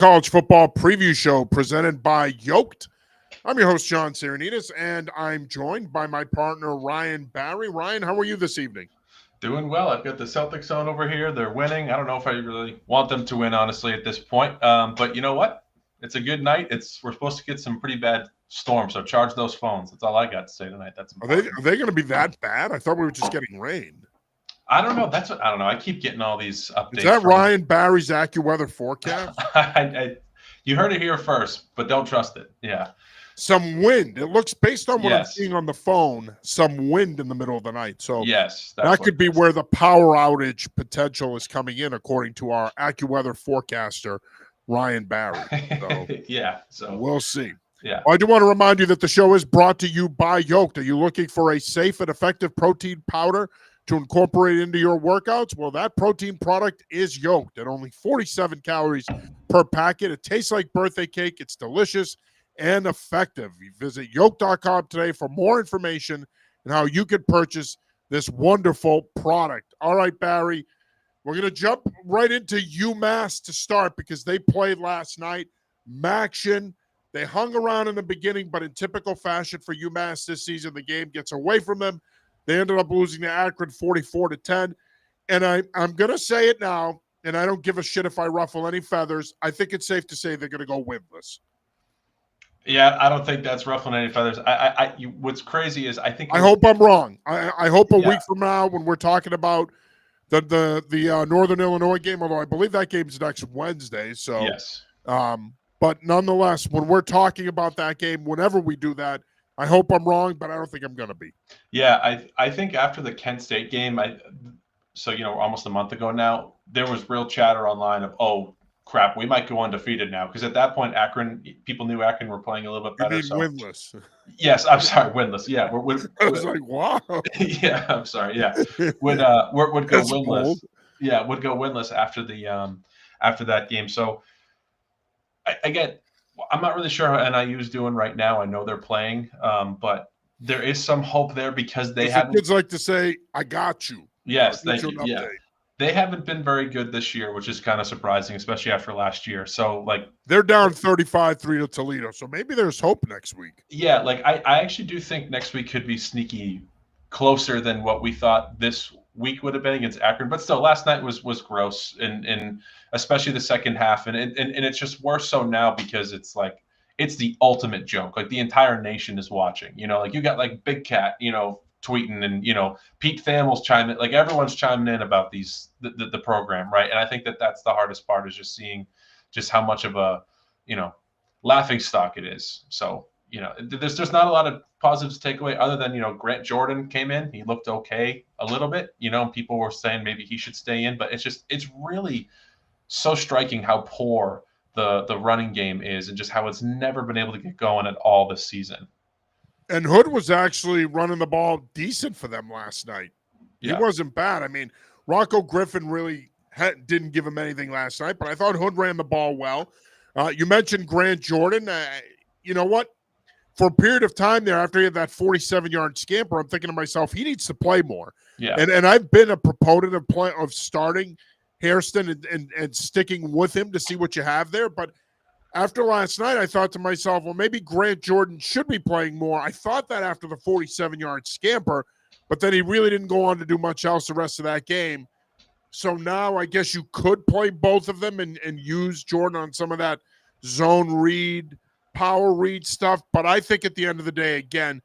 College football preview show presented by Yolked. I'm your host, John Sarianides, and I'm joined by my partner, Ryan Barry. Ryan, how are you this evening? Doing well. I've got the Celtics on over here. They're winning. I don't know if I really want them to win, honestly, at this point. But you know what? It's a good night. We're supposed to get some pretty bad storms, so charge those phones. That's all I got to say tonight. That's Are they important. are they going to be that bad? I thought we were just getting rain. I don't know. I don't know. I keep getting all these Is updates that from. Ryan Barry's AccuWeather forecast? You heard it here first, but don't trust it. Yeah. Some wind. It looks, based on what I'm Yes. seeing on the phone, some wind in the middle of the night. So Yes. that could be where the power outage potential is coming in, according to our AccuWeather forecaster, Ryan Barry. So Yeah. So we'll see. yeah. Well, I do want to remind you that the show is brought to you by Yolked. Are you looking for a safe and effective protein powder to incorporate into your workouts? Well, that protein product is Yolked at only 47 calories per packet. It tastes like birthday cake. It's delicious and effective. You visit yolk.com today for more information on how you can purchase this wonderful product. All right, Barry, we're going to jump right into UMass to start because they played last night. Maction. They hung around in the beginning, but in typical fashion for UMass this season, the game gets away from them. They ended up losing to Akron 44-10. And I'm going to say it now, and I don't give a shit if I ruffle any feathers. I think it's safe to say they're going to go winless. Yeah, I don't think that's ruffling any feathers. What's crazy is I think I hope I'm wrong. I hope a Yeah. week from now when we're talking about the Northern Illinois game, although I believe that game's next Wednesday. So yes. But nonetheless, when we're talking about that game, whenever we do that, I hope I'm wrong, but I don't think I'm going to be. Yeah, I think after the Kent State game, almost a month ago now, there was real chatter online of, oh crap, we might go undefeated now, because at that point, people knew Akron were playing a little bit You better. mean So winless? yes, I'm sorry, winless. Yeah, I was like, wow. yeah, I'm sorry. Yeah, would go That's winless. bold. Yeah, would go winless after that game. So I'm not really sure how NIU is doing right now. I know they're playing, but there is some hope there because they As the haven't. kids like to say, I got you. Yes, I'll get thank you an you. Yeah, update. they haven't been very good this year, which is kind of surprising, especially after last year. So, They're down 35-3 to Toledo, so maybe there's hope next week. yeah, I actually do think next week could be sneaky closer than what we thought this week would have been against Akron. But still, last night was gross, and especially the second half, and it's just worse so now because it's the ultimate joke. Like the entire nation is watching. Like you got like Big Cat, tweeting, and Pete Thamel's chiming. Like everyone's chiming in about the program, right? And I think that's the hardest part, is just seeing just how much of a laughing stock it is. So there's just not a lot of positives to take away other than Grant Jordan came in, he looked okay a little bit, and people were saying maybe he should stay in, but it's really so striking how poor the running game is, and just how it's never been able to get going at all this season. And Hood was actually running the ball decent for them last night. Yeah. He wasn't bad. I mean, Rocco Griffin really didn't give him anything last night, but I thought Hood ran the ball well. You mentioned Grant Jordan. You know what? For a period of time there, after he had that 47-yard scamper, I'm thinking to myself, he needs to play more. Yeah. And I've been a proponent of starting Hairston and sticking with him to see what you have there. But after last night, I thought to myself, well, maybe Grant Jordan should be playing more. I thought that after the 47-yard scamper, but then he really didn't go on to do much else the rest of that game. So now I guess you could play both of them and use Jordan on some of that zone read, power read stuff. But I think at the end of the day, again,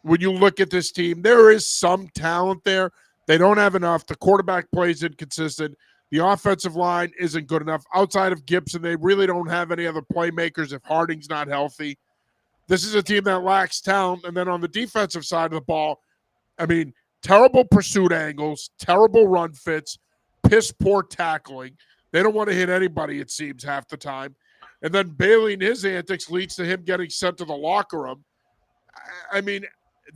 when you look at this team, there is some talent there. They don't have enough. The quarterback plays inconsistent. The offensive line isn't good enough. Outside of Gibson, they really don't have any other playmakers if Harding's not healthy. This is a team that lacks talent. And then on the defensive side of the ball, I mean, terrible pursuit angles, terrible run fits, piss poor tackling. They don't want to hit anybody, it seems, half the time. And then Bailey and his antics leads to him getting sent to the locker room. I mean,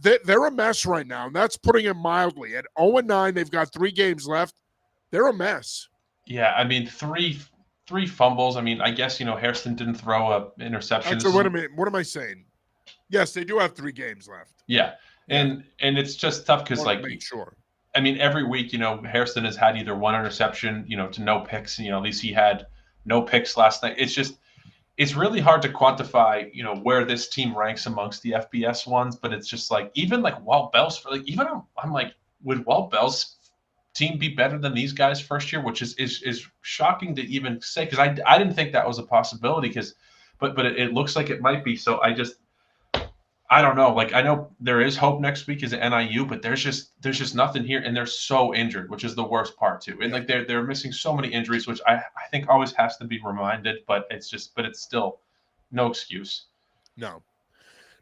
they're a mess right now, and that's putting it mildly. At 0-9, they've got 3 games left. They're a mess. Yeah, I mean, three fumbles. I mean, I guess Hairston didn't throw an interception. So wait a minute. What am I saying? Yes, they do have 3 games left. Yeah, and it's just tough because make sure. I mean, every week Hairston has had either one interception, to no picks. At least he had no picks last night. It's just it's really hard to quantify, where this team ranks amongst the FBS ones. But it's just like, even like Walt Bell's, like, even I'm like, would Walt Bell's team be better than these guys first year? Which is shocking to even say, because I didn't think that was a possibility. But it looks like it might be. So I don't know. Like, I know there is hope next week is at NIU, but there's just nothing here, and they're so injured, which is the worst part too. And like they're missing so many injuries, which I think always has to be reminded. But it's still no excuse. No.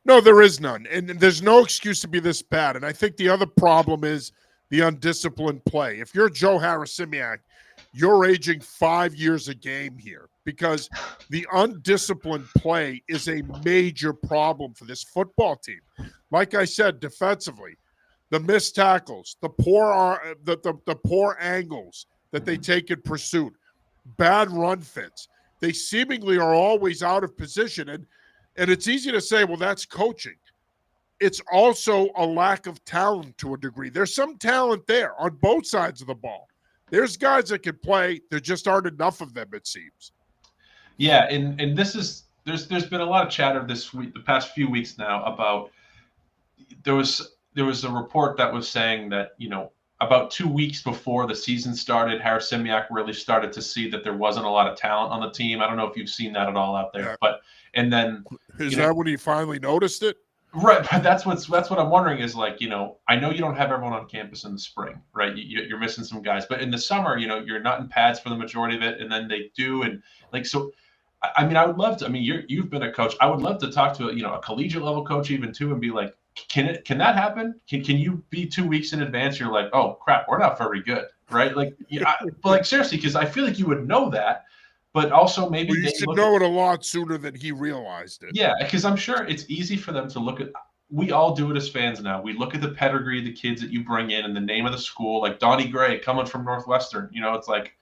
No, there is none. And there's no excuse to be this bad. And I think the other problem is the undisciplined play. If you're Joe Harasimiak, you're aging 5 years a game here, because the undisciplined play is a major problem for this football team. Like I said, defensively, the missed tackles, the poor angles that they take in pursuit, bad run fits. They seemingly are always out of position. And it's easy to say, well, that's coaching. It's also a lack of talent to a degree. There's some talent there on both sides of the ball. There's guys that can play. There just aren't enough of them, it seems. Yeah, and there's been a lot of chatter this week, the past few weeks now, about there was a report that was saying that, about 2 weeks before the season started, Harasimiak really started to see that there wasn't a lot of talent on the team. I don't know if you've seen that at all out there, Yeah. and then is that when he finally noticed it? Right, but that's what I'm wondering is, like, I know you don't have everyone on campus in the spring, right? You're missing some guys, but in the summer, you're not in pads for the majority of it, and then they do, and like, so. I mean, I would love to. I mean, you've been a coach. I would love to talk to a collegiate level coach even too, and be like, can that happen? Can you be 2 weeks in advance? You're like, oh crap, we're not very good, right? Like, but like, seriously, because I feel like you would know that, but also maybe you should know it a lot sooner than he realized it. Yeah, because I'm sure it's easy for them to look at. We all do it as fans now. We look at the pedigree of the kids that you bring in and the name of the school, like Donnie Gray coming from Northwestern. It's like,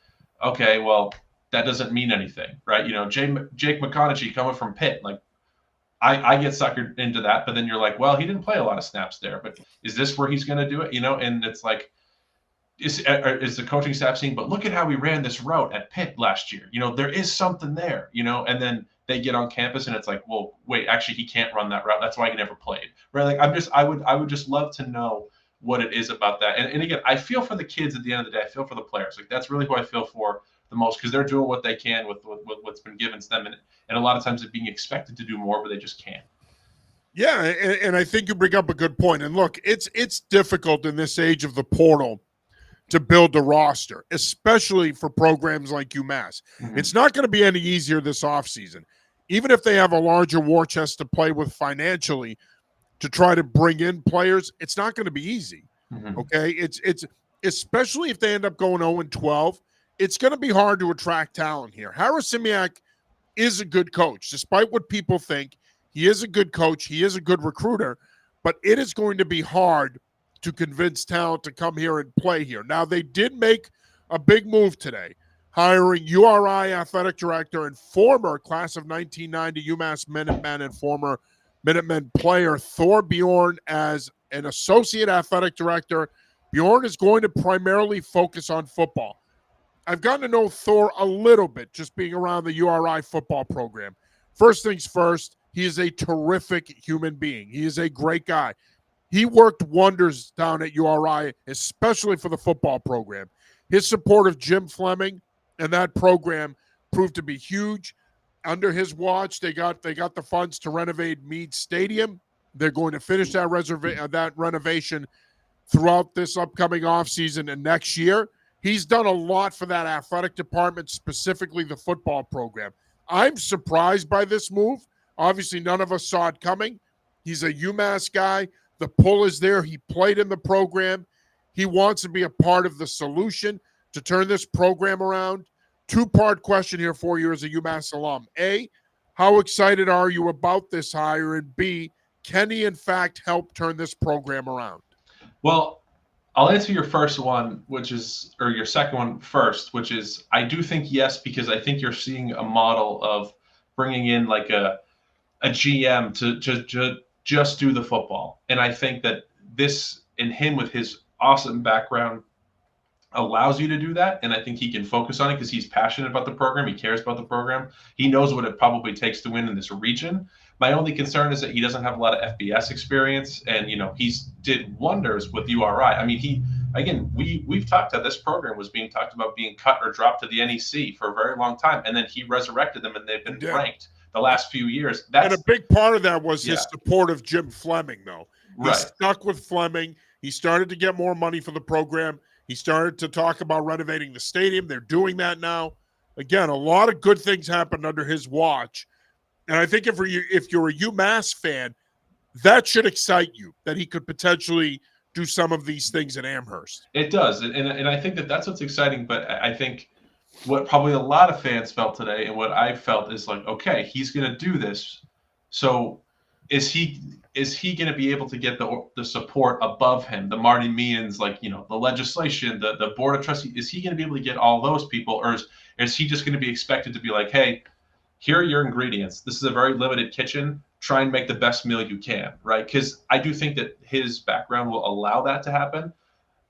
okay, well, that doesn't mean anything, right? Jake McConaughey coming from Pitt, like, I get suckered into that, but then you're like, well, he didn't play a lot of snaps there, but is this where he's going to do it? And it's like, is the coaching staff saying, but look at how we ran this route at Pitt last year. There is something there, and then they get on campus and it's like, well, wait, actually he can't run that route. That's why he never played, right? Like, I would just love to know what it is about that. And again, I feel for the kids at the end of the day. I feel for the players. Like, that's really who I feel for the most, because they're doing what they can with what's been given to them, and a lot of times they're being expected to do more, but they just can't. Yeah, and I think you bring up a good point. And look, it's difficult in this age of the portal to build a roster, especially for programs like UMass. Mm-hmm. It's not going to be any easier this offseason. Even if they have a larger war chest to play with financially to try to bring in players, it's not going to be easy. Mm-hmm. Okay? It's especially if they end up going 0-12. It's going to be hard to attract talent here. Harasimiak is a good coach, despite what people think. He is a good coach. He is a good recruiter, but it is going to be hard to convince talent to come here and play here. Now, they did make a big move today, hiring URI athletic director and former class of 1990 UMass Minutemen and former Minutemen player Thor Bjorn as an associate athletic director. Bjorn is going to primarily focus on football. I've gotten to know Thor a little bit just being around the URI football program. First things first, he is a terrific human being. He is a great guy. He worked wonders down at URI, especially for the football program. His support of Jim Fleming and that program proved to be huge. Under his watch, they got the funds to renovate Meade Stadium. They're going to finish that renovation throughout this upcoming offseason and next year. He's done a lot for that athletic department, specifically the football program. I'm surprised by this move. Obviously, none of us saw it coming. He's a UMass guy. The pull is there. He played in the program. He wants to be a part of the solution to turn this program around. Two-part question here for you as a UMass alum. A, how excited are you about this hire? And B, can he, in fact, help turn this program around? Well, I'll answer your first one, or your second one first, which is, I do think yes, because I think you're seeing a model of bringing in like a GM to just do the football. And I think that this, and him with his awesome background allows you to do that, and I think he can focus on it because he's passionate about the program. He cares about the program. He knows what it probably takes to win in this region. My only concern is that he doesn't have a lot of FBS experience, and he's did wonders with URI. I mean, we've talked that this program was being talked about being cut or dropped to the NEC for a very long time, and then he resurrected them, and they've been ranked the last few years. And a big part of that was his support of Jim Fleming, though. He stuck with Fleming. He started to get more money for the program. He started to talk about renovating the stadium. They're doing that now. Again, a lot of good things happened under his watch. And I think if you're a UMass fan, that should excite you, that he could potentially do some of these things at Amherst. It does. And I think that's what's exciting. But I think what probably a lot of fans felt today and what I felt is like, okay, he's going to do this. So is he going to be able to get the support above him, the Marty Meehan's, like, the legislation, the board of trustees? Is he going to be able to get all those people, or is he just going to be expected to be like, hey, here are your ingredients. This is a very limited kitchen. Try and make the best meal you can, right? Because I do think that his background will allow that to happen.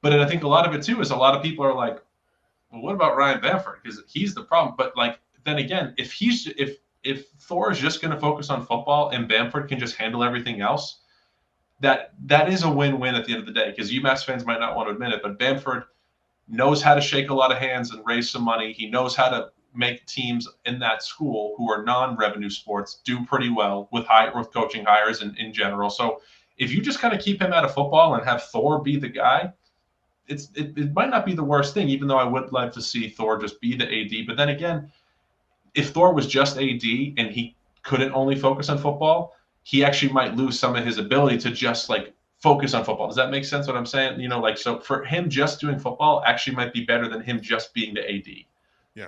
But I think a lot of it too is a lot of people are like, well, what about Ryan Bamford? Because he's the problem. But then again, if Thor is just going to focus on football and Bamford can just handle everything else, that is a win-win at the end of the day. Because UMass fans might not want to admit it, but Bamford knows how to shake a lot of hands and raise some money. He knows how to make teams in that school who are non-revenue sports do pretty well with coaching hires in general. So if you just kind of keep him out of football and have Thor be the guy, it might not be the worst thing, even though I would like to see Thor just be the AD. But then again, if Thor was just AD and he couldn't only focus on football, he actually might lose some of his ability to just focus on football. Does that make sense what I'm saying? So for him just doing football actually might be better than him just being the AD. Yeah.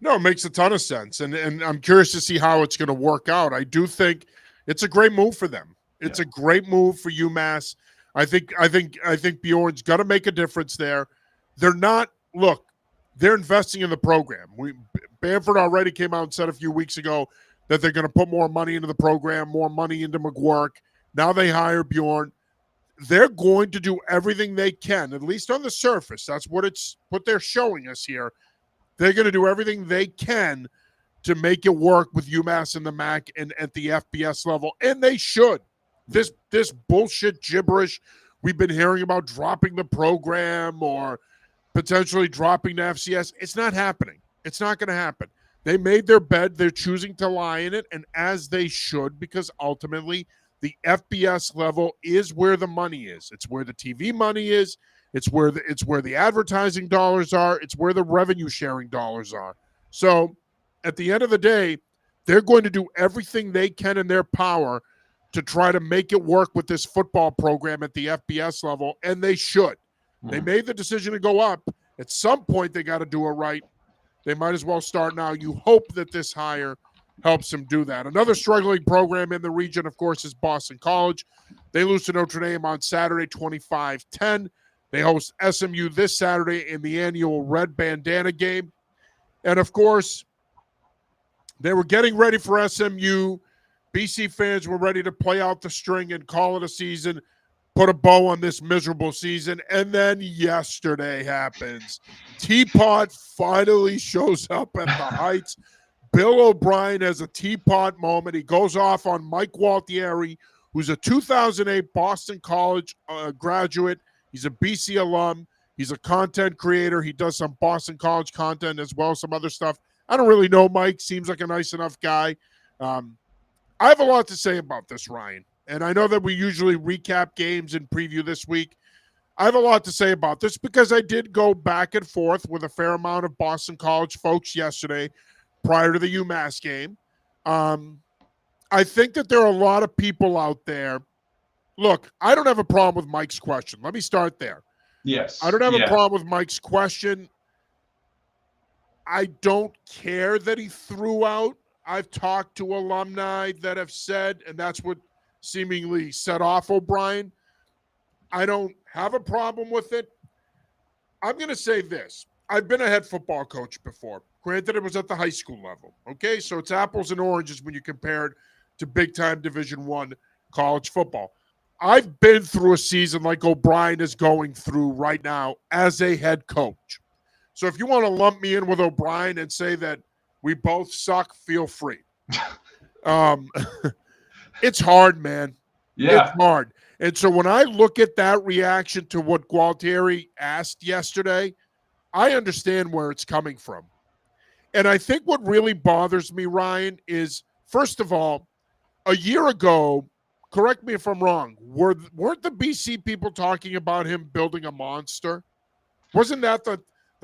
No, it makes a ton of sense. And I'm curious to see how it's going to work out. I do think it's a great move for them. It's a great move for UMass. I think Bjorn's got to make a difference there. They're investing in the program. Bamford already came out and said a few weeks ago that they're going to put more money into the program, more money into McGuirk. Now they hire Bjorn. They're going to do everything they can, at least on the surface. That's what they're showing us here. They're going to do everything they can to make it work with UMass and the MAC and at the FBS level, and they should. This bullshit gibberish we've been hearing about dropping the program or potentially dropping the FCS, it's not happening. It's not going to happen. They made their bed. They're choosing to lie in it, and as they should, because ultimately the FBS level is where the money is. It's where the TV money is. It's where the advertising dollars are. It's where the revenue sharing dollars are. So at the end of the day, they're going to do everything they can in their power to try to make it work with this football program at the FBS level, and they should. They made the decision to go up. At some point, they got to do it right. They might as well start now. You hope that this hire helps them do that. Another struggling program in the region, of course, is Boston College. They lose to Notre Dame on Saturday, 25-10. They host SMU this Saturday in the annual Red Bandana game. And, of course, they were getting ready for SMU. BC fans were ready to play out the string and call it a season, put a bow on this miserable season. And then yesterday happens. Teapot finally shows up at the Heights. Bill O'Brien has a teapot moment. He goes off on Mike Gualtieri, who's a 2008 Boston College graduate. He's a BC alum. He's a content creator. He does some Boston College content as well, some other stuff. I don't really know Mike. Seems like a nice enough guy. I have a lot to say about this, Ryan. And I know that we usually recap games and preview this week. I have a lot to say about this because I did go back and forth with a fair amount of Boston College folks yesterday prior to the UMass game. I think that there are a lot of people out there. Look, I don't have a problem with Mike's question. Let me start there. Yes. I don't have a problem with Mike's question. I don't care that he threw out. I've talked to alumni that have said, and that's what seemingly set off O'Brien. I don't have a problem with it. I'm going to say this. I've been a head football coach before. Granted, it was at the high school level. Okay, so it's apples and oranges when you compare it to big-time Division I college football. I've been through a season like O'Brien is going through right now as a head coach. So if you want to lump me in with O'Brien and say that we both suck, feel free. Um, it's hard, man. It's Yeah. hard. And so when I look at that reaction to what Gualtieri asked yesterday, I understand where it's coming from. And I think what really bothers me, Ryan, is first of all, a year ago, correct me if I'm wrong, weren't the BC people talking about him building a monster? Wasn't that the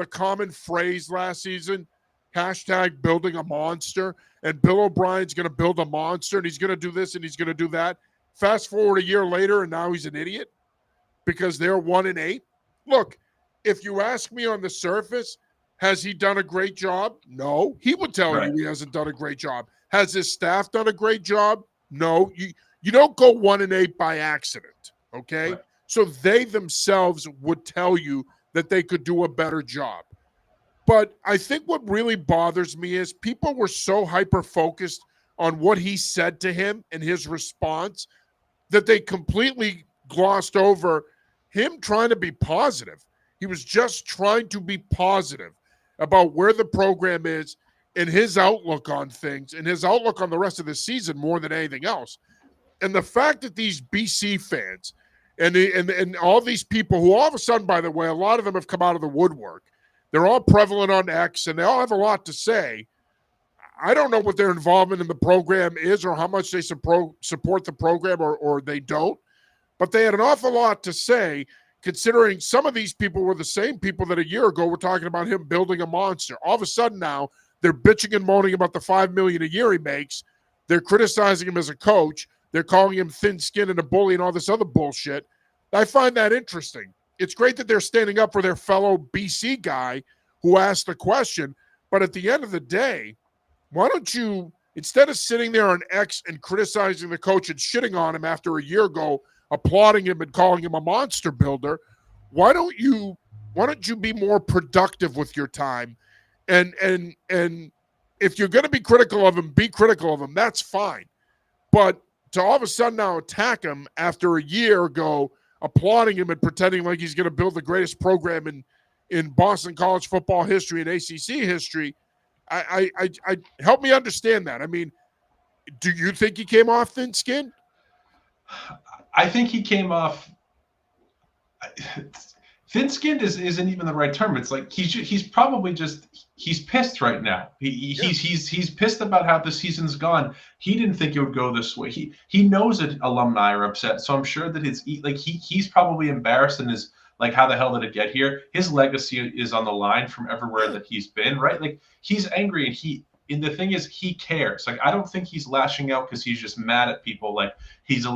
common phrase last season? Hashtag building a monster. And Bill O'Brien's going to build a monster and he's going to do this and he's going to do that. Fast forward a year later and now he's an idiot because they're 1-8. Look, if you ask me on the surface, has he done a great job? No. He would tell you he hasn't done a great job. Has his staff done a great job? No. You don't go 1-8 by accident, okay? Right. So they themselves would tell you that they could do a better job. But I think what really bothers me is people were so hyper-focused on what he said to him and his response that they completely glossed over him trying to be positive. He was just trying to be positive about where the program is and his outlook on things and his outlook on the rest of the season more than anything else. And the fact that these BC fans and all these people who all of a sudden, by the way, a lot of them have come out of the woodwork. They're all prevalent on X and they all have a lot to say. I don't know what their involvement in the program is or how much they support the program or they don't, but they had an awful lot to say considering some of these people were the same people that a year ago were talking about him building a monster. All of a sudden now they're bitching and moaning about the $5 million a year he makes. They're criticizing him as a coach. They're calling him thin-skinned and a bully and all this other bullshit. I find that interesting. It's great that they're standing up for their fellow BC guy who asked the question, but at the end of the day, why don't you, instead of sitting there on X and criticizing the coach and shitting on him after a year ago, applauding him and calling him a monster builder, why don't you be more productive with your time? And if you're going to be critical of him, be critical of him. That's fine. But to all of a sudden now attack him after a year ago, applauding him and pretending like he's going to build the greatest program in Boston college football history and ACC history, I help me understand that. I mean, do you think he came off thin-skinned? I think he came off thin-skinned isn't even the right term. It's like he's probably just he's pissed right now. He's pissed about how the season's gone. He didn't think it would go this way. He knows that alumni are upset. So I'm sure that he's probably embarrassed and is like, how the hell did it get here? His legacy is on the line from everywhere that he's been, right? Like he's angry and the thing is he cares. Like I don't think he's lashing out because he's just mad at people. Like he's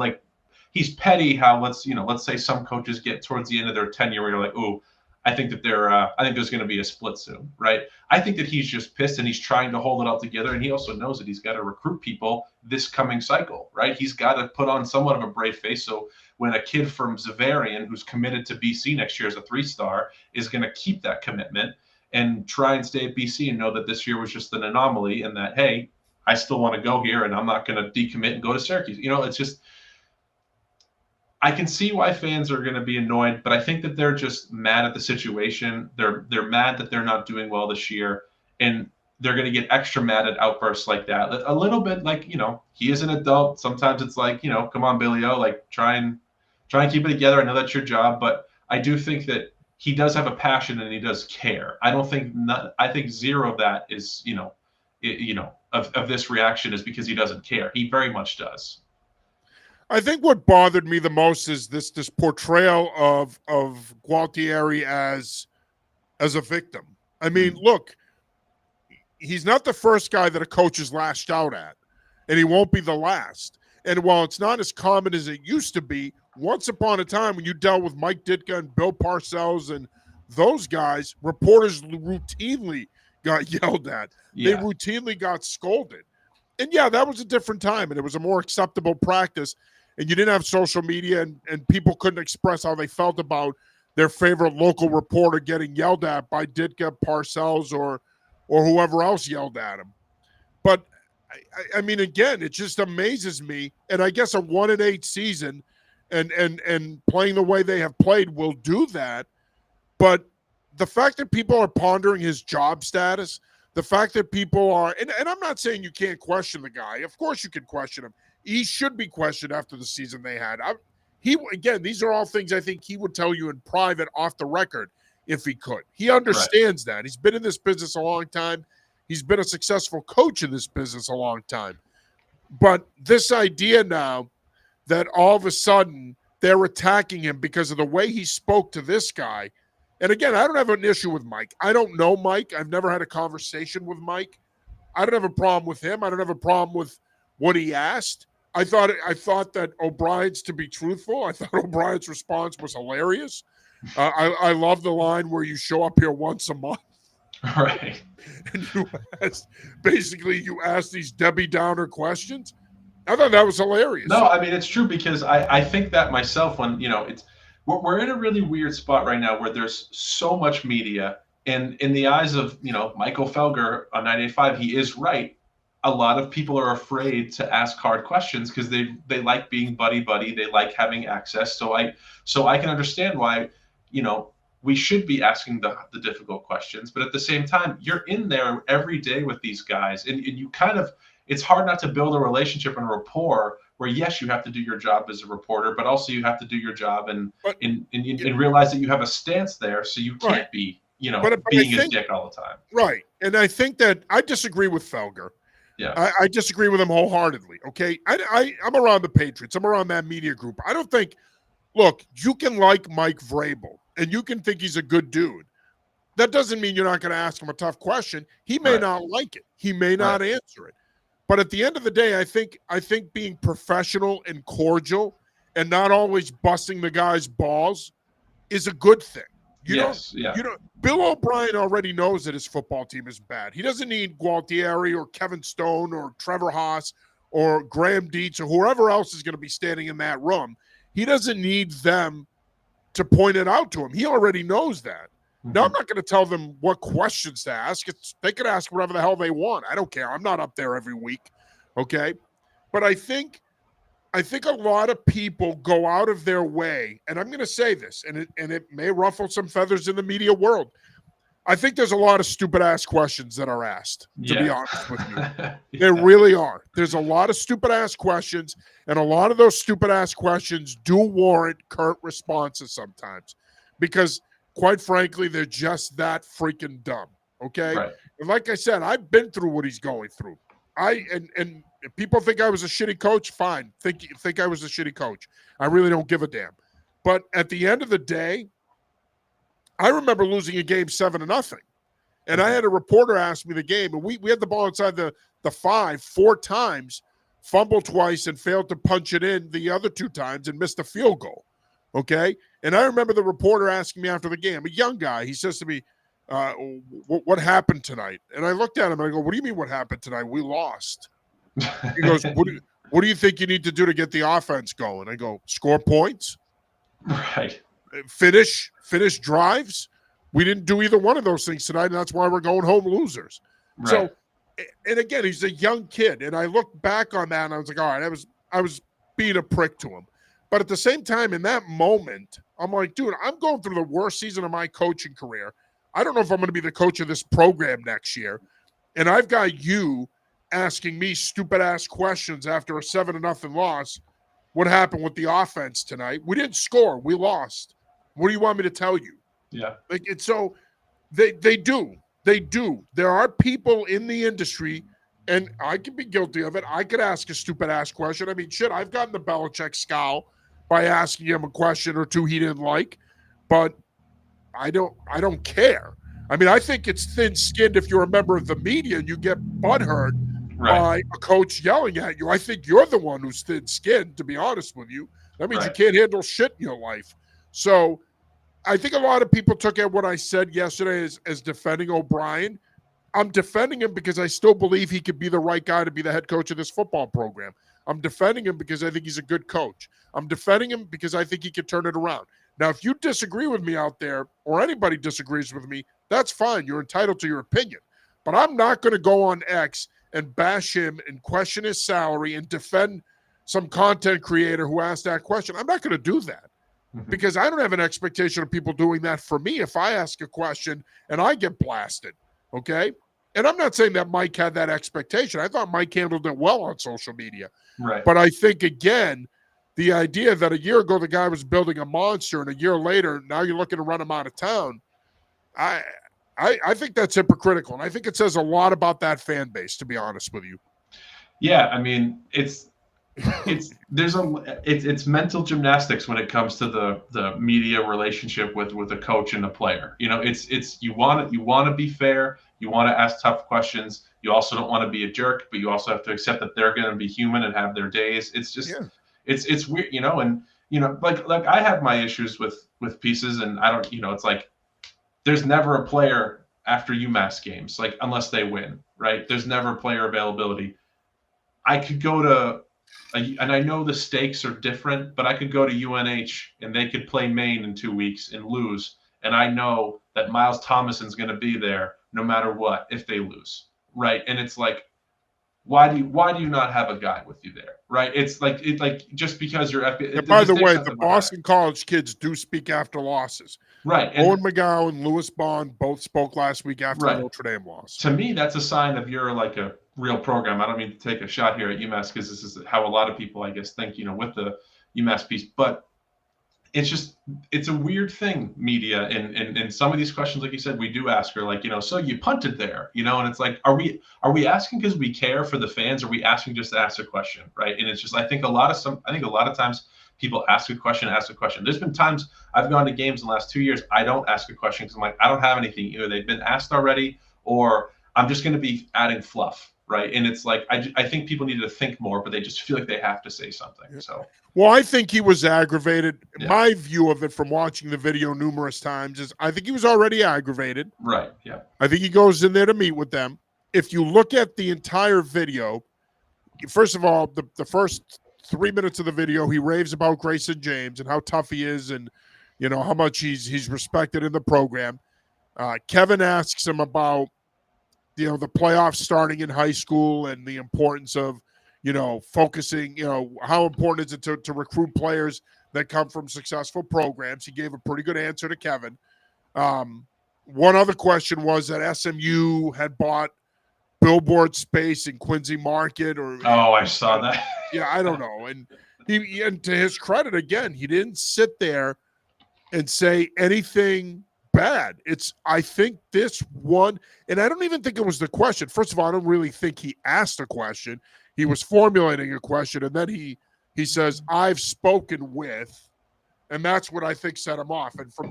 petty. How let's say some coaches get towards the end of their tenure where you're like, ooh, I think there's going to be a split soon, right? I think that he's just pissed and he's trying to hold it all together. And he also knows that he's got to recruit people this coming cycle, right? He's got to put on somewhat of a brave face. So when a kid from Zavarian who's committed to BC next year as a 3-star is going to keep that commitment and try and stay at BC and know that this year was just an anomaly and that, hey, I still want to go here and I'm not going to decommit and go to Syracuse. It's just, I can see why fans are going to be annoyed, but I think that they're just mad at the situation. They're mad that they're not doing well this year, and they're going to get extra mad at outbursts like that. A little bit like, he is an adult. Sometimes it's like, come on, Billy O, like try and keep it together. I know that's your job, but I do think that he does have a passion and he does care. I think zero of that is, of this reaction is because he doesn't care. He very much does. I think what bothered me the most is this portrayal of Gualtieri as a victim. I mean, look, he's not the first guy that a coach has lashed out at, and he won't be the last. And while it's not as common as it used to be, once upon a time when you dealt with Mike Ditka and Bill Parcells and those guys, reporters routinely got yelled at. Yeah. They routinely got scolded. And yeah, that was a different time, and it was a more acceptable practice. And you didn't have social media, and people couldn't express how they felt about their favorite local reporter getting yelled at by Ditka, Parcells, or whoever else yelled at him. But, I mean, again, it just amazes me. And I guess a 1-8 season, and playing the way they have played will do that. But the fact that people are pondering his job status, the fact that people are, and I'm not saying you can't question the guy. Of course you can question him. He should be questioned after the season they had. Again, these are all things I think he would tell you in private, off the record, if he could. He understands that. He's been in this business a long time. He's been a successful coach in this business a long time. But this idea now that all of a sudden they're attacking him because of the way he spoke to this guy. And again, I don't have an issue with Mike. I don't know Mike. I've never had a conversation with Mike. I don't have a problem with him. I don't have a problem with what he asked. I thought that O'Brien's, to be truthful, I thought O'Brien's response was hilarious. I love the line where you show up here once a month. Right. And you ask these Debbie Downer questions. I thought that was hilarious. No, I mean, it's true, because I think that myself when, we're in a really weird spot right now where there's so much media, and in the eyes of, Michael Felger on 98.5, he is right. A lot of people are afraid to ask hard questions because they like being buddy. They like having access. So I can understand why, we should be asking the difficult questions. But at the same time, you're in there every day with these guys, and you kind of, it's hard not to build a relationship and a rapport where, yes, you have to do your job as a reporter, but also you have to do your job and realize that you have a stance there, so you can't be, being a dick all the time. Right. And I think that I disagree with Felger. Yeah. I disagree with him wholeheartedly. Okay. I'm around the Patriots. I'm around that media group. I don't think, look, you can like Mike Vrabel and you can think he's a good dude. That doesn't mean you're not going to ask him a tough question. He may not like it. He may not answer it. But at the end of the day, I think being professional and cordial and not always busting the guy's balls is a good thing. Bill O'Brien already knows that his football team is bad. He doesn't need Gualtieri or Kevin Stone or Trevor Haas or Graham Dietz or whoever else is going to be standing in that room. He doesn't need them to point it out to him. He already knows that. Now, I'm not going to tell them what questions to ask. They could ask whatever the hell they want. I don't care. I'm not up there every week, okay? But I think a lot of people go out of their way, and I'm going to say this, and it may ruffle some feathers in the media world. I think there's a lot of stupid-ass questions that are asked, to be honest with you. There really are. There's a lot of stupid-ass questions, and a lot of those stupid-ass questions do warrant curt responses sometimes because – quite frankly, they're just that freaking dumb, okay? Right. And like I said, I've been through what he's going through. And if people think I was a shitty coach, fine. Think I was a shitty coach. I really don't give a damn. But at the end of the day, I remember losing a game 7-0. And I had a reporter ask me the game, and we had the ball inside the 5 4 times, fumbled twice, and failed to punch it in the other 2 times and missed a field goal. Okay. And I remember the reporter asking me after the game, a young guy, he says to me, what happened tonight? And I looked at him and I go, what do you mean what happened tonight? We lost. He goes, what do you think you need to do to get the offense going? I go, score points. Right. Finish drives. We didn't do either one of those things tonight, and that's why we're going home losers. Right. So, and again, he's a young kid. And I looked back on that and I was like, all right, I was being a prick to him. But at the same time, in that moment, I'm like, dude, I'm going through the worst season of my coaching career. I don't know if I'm going to be the coach of this program next year. And I've got you asking me stupid-ass questions after a 7-0 loss. What happened with the offense tonight? We didn't score. We lost. What do you want me to tell you? Yeah. So they do. They do. There are people in the industry, and I could be guilty of it. I could ask a stupid-ass question. I mean, shit, I've gotten the Belichick scowl by asking him a question or two he didn't like, but I don't care. I mean, I think it's thin-skinned if you're a member of the media and you get butthurt by a coach yelling at you. I think you're the one who's thin-skinned, to be honest with you. That means you can't handle shit in your life. So I think a lot of people took at what I said yesterday as defending O'Brien. I'm defending him because I still believe he could be the right guy to be the head coach of this football program. I'm defending him because I think he's a good coach. I'm defending him because I think he can turn it around. Now, if you disagree with me out there or anybody disagrees with me, that's fine. You're entitled to your opinion. But I'm not going to go on X and bash him and question his salary and defend some content creator who asked that question. I'm not going to do that because I don't have an expectation of people doing that for me if I ask a question and I get blasted, okay? And I'm not saying that Mike had that expectation. I thought Mike handled it well on social media. Right. But I think, again, the idea that a year ago the guy was building a monster and a year later now you're looking to run him out of town, I think that's hypocritical. And I think it says a lot about that fan base, to be honest with you. Yeah, I mean, it's mental gymnastics when it comes to the media relationship with a coach and a player. You know, it's you want to be fair, you want to ask tough questions, you also don't want to be a jerk, but you also have to accept that they're going to be human and have their days. It's just it's weird, you know, and you know, like I have my issues with pieces, and I don't, you know, it's like there's never a player after UMass games, like unless they win, right? There's never player availability. I could go to, and I know the stakes are different, but I could go to UNH and they could play Maine in 2 weeks and lose. And I know that Miles Thomason's going to be there no matter what if they lose, right? And it's like, why do you not have a guy with you there, right? It's like just because you're. By the way, the Boston College kids do speak after losses. Right. Owen McGowan and Lewis Bond both spoke last week after the Notre Dame loss. To me, that's a sign of you're like a real program. I don't mean to take a shot here at UMass because this is how a lot of people, I guess, think, you know, with the UMass piece. But it's a weird thing, media. And some of these questions, like you said, we do ask her, like, you know, so you punted there, you know, and it's like, are we asking because we care for the fans? Or are we asking just to ask a question, right? And it's just, I think a lot of times people ask a question. There's been times I've gone to games in the last 2 years, I don't ask a question because I'm like, I don't have anything. Either they've been asked already, or I'm just going to be adding fluff, right? And it's like, I think people need to think more, but they just feel like they have to say something. So. Well, I think he was aggravated. Yeah. My view of it from watching the video numerous times is I think he was already aggravated. Right, yeah. I think he goes in there to meet with them. If you look at the entire video, first of all, the first 3 minutes of the video, he raves about Grayson James and how tough he is and, you know, how much he's respected in the program. Kevin asks him about, you know, the playoffs starting in high school and the importance of, you know, focusing, you know, how important is it to recruit players that come from successful programs? He gave a pretty good answer to Kevin. One other question was that SMU had bought billboard space in Quincy Market, or I saw that. Yeah, I don't know. And and to his credit, again, he didn't sit there and say anything bad. I think this one, and I don't even think it was the question. First of all, I don't really think he asked a question. He was formulating a question, and then he says, "I've spoken with," and that's what I think set him off. And from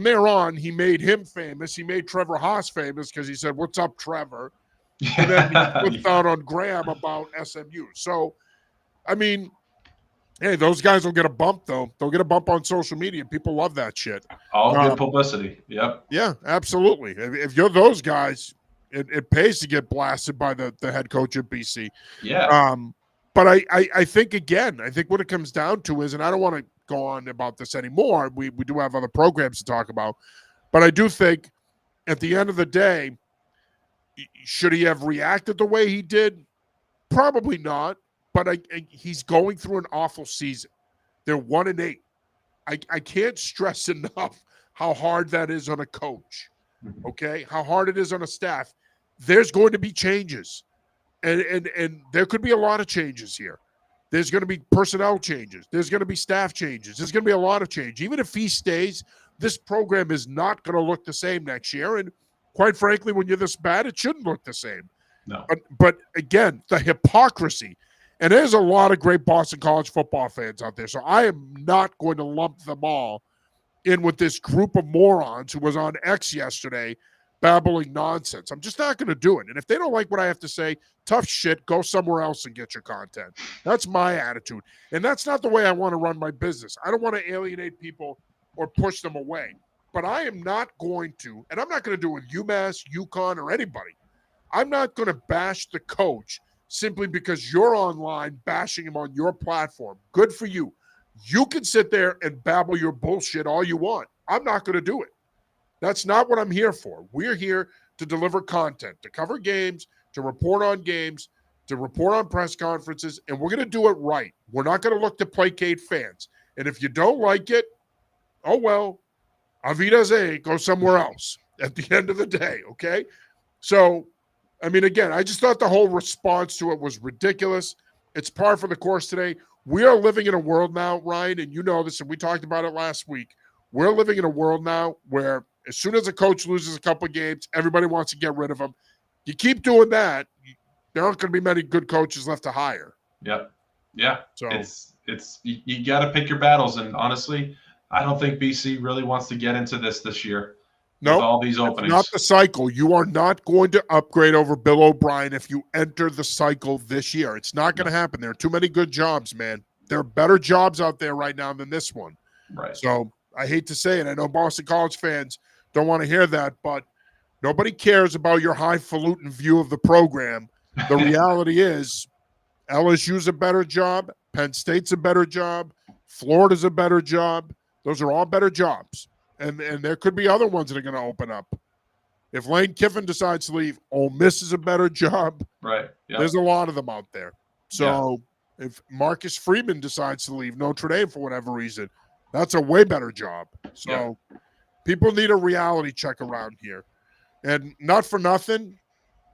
there on, he made him famous. He made Trevor Haas famous because he said, "What's up, Trevor?" And then he flipped out on Graham about SMU. So, I mean, hey, those guys will get a bump, though. They'll get a bump on social media. People love that shit. All good publicity. Yep. Yeah, absolutely. If you're those guys, it pays to get blasted by the head coach at BC. Yeah. But I think, again, what it comes down to is, and I don't want to go on about this anymore. We do have other programs to talk about. But I do think at the end of the day, should he have reacted the way he did? Probably not. But he's going through an awful season. They're 1-8. I can't stress enough how hard that is on a coach. Okay? How hard it is on a staff. There's going to be changes. And there could be a lot of changes here. There's going to be personnel changes. There's going to be staff changes. There's going to be a lot of change. Even if he stays, this program is not going to look the same next year. And quite frankly, when you're this bad, it shouldn't look the same. No. But again, the hypocrisy. And there's a lot of great Boston College football fans out there. So I am not going to lump them all in with this group of morons who was on X yesterday babbling nonsense. I'm just not going to do it. And if they don't like what I have to say, tough shit, go somewhere else and get your content. That's my attitude. And that's not the way I want to run my business. I don't want to alienate people or push them away. But I am not going to, and I'm not going to do it with UMass, UConn, or anybody. I'm not going to bash the coach simply because you're online bashing him on your platform. Good for you. You can sit there and babble your bullshit all you want. I'm not going to do it. That's not what I'm here for. We're here to deliver content, to cover games, to report on games, to report on press conferences, and we're going to do it right. We're not going to look to placate fans. And if you don't like it, oh well, Avidaze, go somewhere else at the end of the day, okay? So, I mean, again, I just thought the whole response to it was ridiculous. It's par for the course today. We are living in a world now, Ryan, and you know this, and we talked about it last week. We're living in a world now where as soon as a coach loses a couple of games, everybody wants to get rid of him. You keep doing that, there aren't going to be many good coaches left to hire. Yep. Yeah. So it's you got to pick your battles, and honestly, I don't think BC really wants to get into this year. No, with all these openings. Not the cycle. You are not going to upgrade over Bill O'Brien if you enter the cycle this year. It's not going to happen. There are too many good jobs, man. There are better jobs out there right now than this one. Right. So I hate to say it. I know Boston College fans don't want to hear that, but nobody cares about your highfalutin view of the program. The reality is LSU's a better job. Penn State's a better job. Florida's a better job. Those are all better jobs. And there could be other ones that are going to open up. If Lane Kiffin decides to leave, Ole Miss is a better job. Right. Yep. There's a lot of them out there. So if Marcus Freeman decides to leave Notre Dame for whatever reason, that's a way better job. So people need a reality check around here. And not for nothing,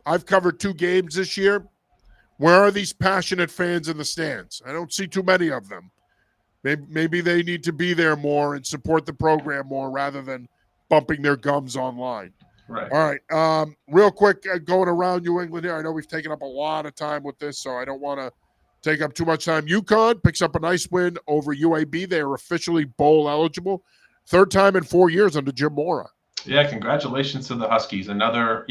I've covered 2 games this year. Where are these passionate fans in the stands? I don't see too many of them. Maybe they need to be there more and support the program more rather than bumping their gums online. Right. All right. Real quick, going around New England here. I know we've taken up a lot of time with this, so I don't want to take up too much time. UConn picks up a nice win over UAB. They are officially bowl eligible. 3rd time in 4 years under Jim Mora. Yeah, congratulations to the Huskies. Another,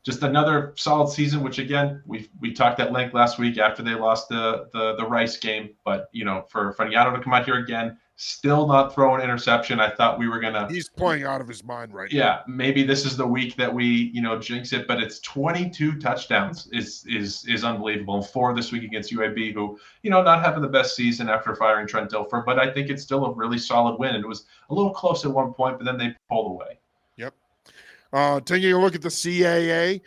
just another solid season, which again, we talked at length last week after they lost the Rice game. But, for Faniato to come out here again, still not throwing an interception. I thought we were going to – He's playing out of his mind right now. Yeah, maybe this is the week that we, jinx it. But it's 22 touchdowns is unbelievable. And 4 this week against UAB, who, not having the best season after firing Trent Dilfer. But I think it's still a really solid win. And it was a little close at one point, but then they pulled away. Yep. Taking a look at the CAA,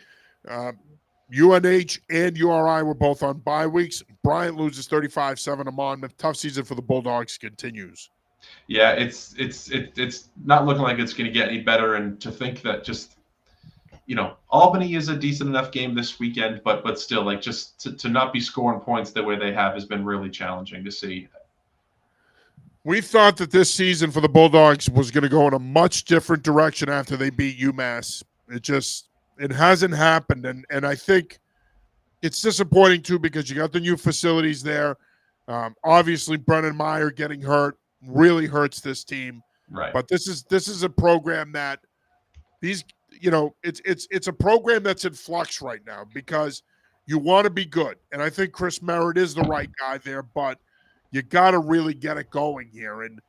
UNH and URI were both on bye weeks. Bryant loses 35-7 to Monmouth. Tough season for the Bulldogs continues. Yeah, it's not looking like it's going to get any better. And to think that just, Albany is a decent enough game this weekend, but still, like, just to not be scoring points the way they have has been really challenging to see. We thought that this season for the Bulldogs was going to go in a much different direction after they beat UMass. It hasn't happened. And I think it's disappointing too, because you got the new facilities there. Obviously Brennan Meyer getting hurt really hurts this team. Right. But this is a program that it's a program that's in flux right now because you want to be good. And I think Chris Merritt is the right guy there, but you got to really get it going here. And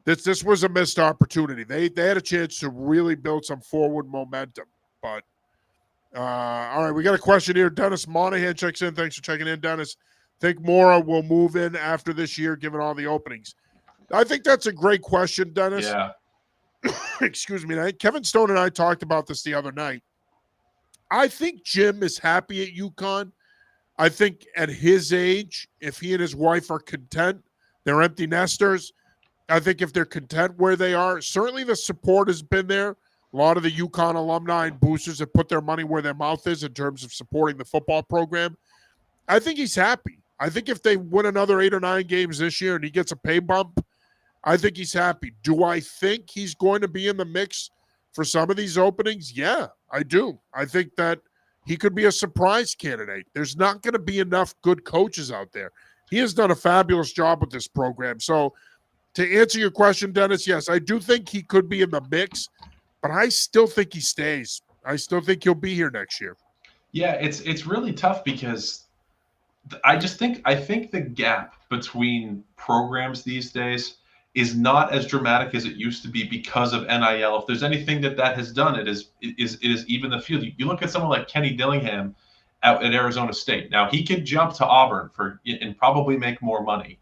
this was a missed opportunity. They had a chance to really build some forward momentum. But, all right, we got a question here. Dennis Monahan checks in. Thanks for checking in, Dennis. Think Mora will move in after this year, given all the openings? I think that's a great question, Dennis. Yeah. Excuse me. Kevin Stone and I talked about this the other night. I think Jim is happy at UConn. I think at his age, if he and his wife are content, they're empty nesters. I think if they're content where they are, certainly the support has been there. A lot of the UConn alumni and boosters have put their money where their mouth is in terms of supporting the football program. I think he's happy. I think if they win another 8 or 9 games this year and he gets a pay bump, I think he's happy. Do I think he's going to be in the mix for some of these openings? Yeah, I do. I think that he could be a surprise candidate. There's not going to be enough good coaches out there. He has done a fabulous job with this program. So to answer your question, Dennis, yes, I do think he could be in the mix, but I still think he stays. I still think he'll be here next year. Yeah, it's really tough because I think the gap between programs these days is not as dramatic as it used to be because of NIL. If there's anything that has done, it is even the field. You look at someone like Kenny Dillingham out at Arizona State. Now he could jump to Auburn and probably make more money,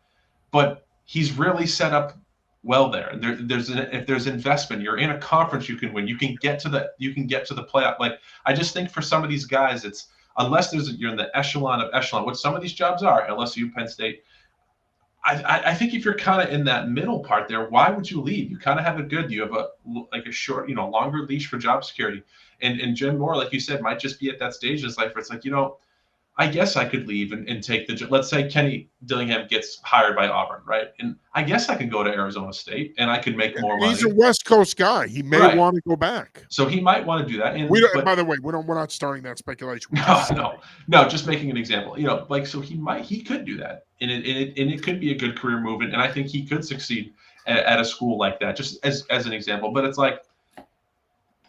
but he's really set up well there. And if there's investment, you're in a conference you can win. You can get to the playoff. Like, I just think for some of these guys, it's unless you're in the echelon of echelon, which some of these jobs are, LSU, Penn State. I think if you're kind of in that middle part there, why would you leave? You kind of have it good. You have a short, longer leash for job security. And Jim Moore, like you said, might just be at that stage in his life where it's like, I guess I could leave and take the job. Let's say Kenny Dillingham gets hired by Auburn, right? And I guess I could go to Arizona State and I could make more money. He's a West Coast guy. He may want to go back. So he might want to do that. And by the way, we're not starting that speculation. No, just making an example. So he could do that, and it could be a good career move, and I think he could succeed at a school like that, just as an example. But it's like,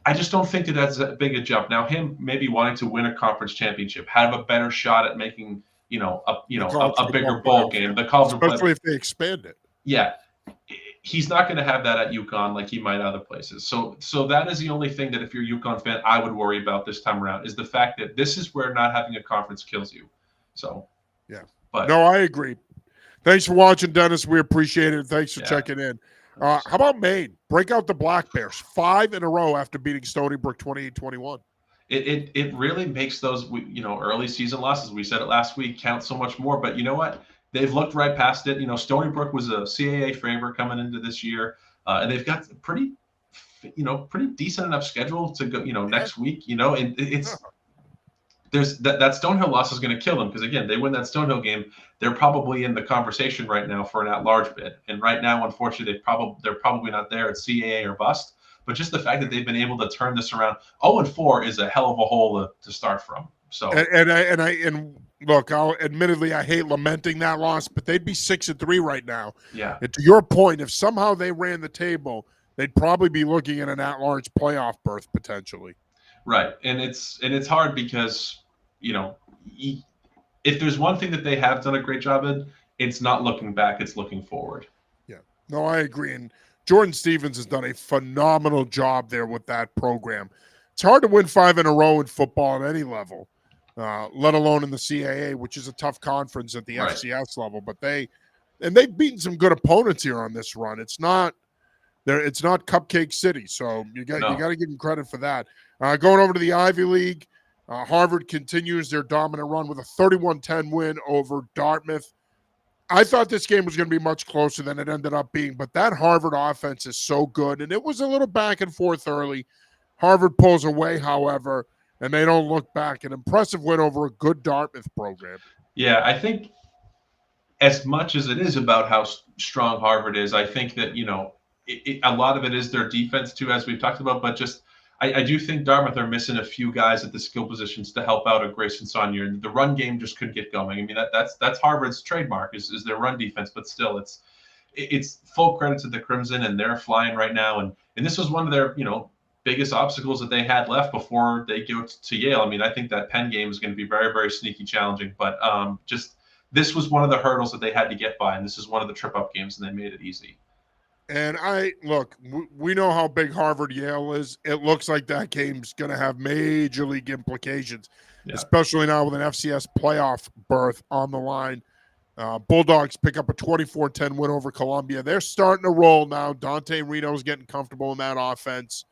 I just don't think that's that big a jump. Now, him maybe wanting to win a conference championship, have a better shot at making a bigger bowl game, the college, especially if they expand it. Yeah, he's not going to have that at UConn like he might other places. So that is the only thing that if you're a UConn fan, I would worry about this time around, is the fact that this is where not having a conference kills you. So yeah, but no, I agree. Thanks for watching, Dennis. We appreciate it. Thanks for checking in. How about Maine? Break out the Black Bears 5 in a row after beating Stony Brook 28-21. It really makes those early season losses, we said it last week, count so much more. But you know what? They've looked right past it. Stony Brook was a CAA favorite coming into this year, and they've got pretty decent enough schedule to go. Next week. And it's there's that Stonehill loss is going to kill them, because again, they win that Stonehill game, they're probably in the conversation right now for an at-large bid. And right now, unfortunately, they're probably not there at CAA or bust. But just the fact that they've been able to turn this around, 0-4 is a hell of a hole to start from. So and look, admittedly, I hate lamenting that loss, but they'd be 6-3 right now. Yeah. And to your point, if somehow they ran the table, they'd probably be looking at an at-large playoff berth potentially. Right, and it's hard because if there's one thing that they have done a great job in, it's not looking back; it's looking forward. Yeah, no, I agree. And Jordan Stevens has done a phenomenal job there with that program. It's hard to win 5 in a row in football at any level, let alone in the CAA, which is a tough conference at the FCS level. But they've beaten some good opponents here on this run. It's not Cupcake City, so you got to give them credit for that. Going over to the Ivy League, Harvard continues their dominant run with a 31-10 win over Dartmouth. I thought this game was going to be much closer than it ended up being, but that Harvard offense is so good, and it was a little back and forth early. Harvard pulls away, however, and they don't look back. An impressive win over a good Dartmouth program. Yeah, I think as much as it is about how strong Harvard is, I think that, a lot of it is their defense too, as we've talked about, but just I do think Dartmouth are missing a few guys at the skill positions to help out a Grayson Saunier, and the run game just couldn't get going. I mean, that's Harvard's trademark is their run defense, but still, it's full credit to the Crimson, and they're flying right now. And this was one of their biggest obstacles that they had left before they go to Yale. I mean, I think that Penn game is going to be very, very sneaky challenging, but just this was one of the hurdles that they had to get by, and this is one of the trip-up games, and they made it easy. And we know how big Harvard-Yale is. It looks like that game's going to have major league implications, especially now with an FCS playoff berth on the line. Bulldogs pick up a 24-10 win over Columbia. They're starting to roll now. Dante Reno's getting comfortable in that offense.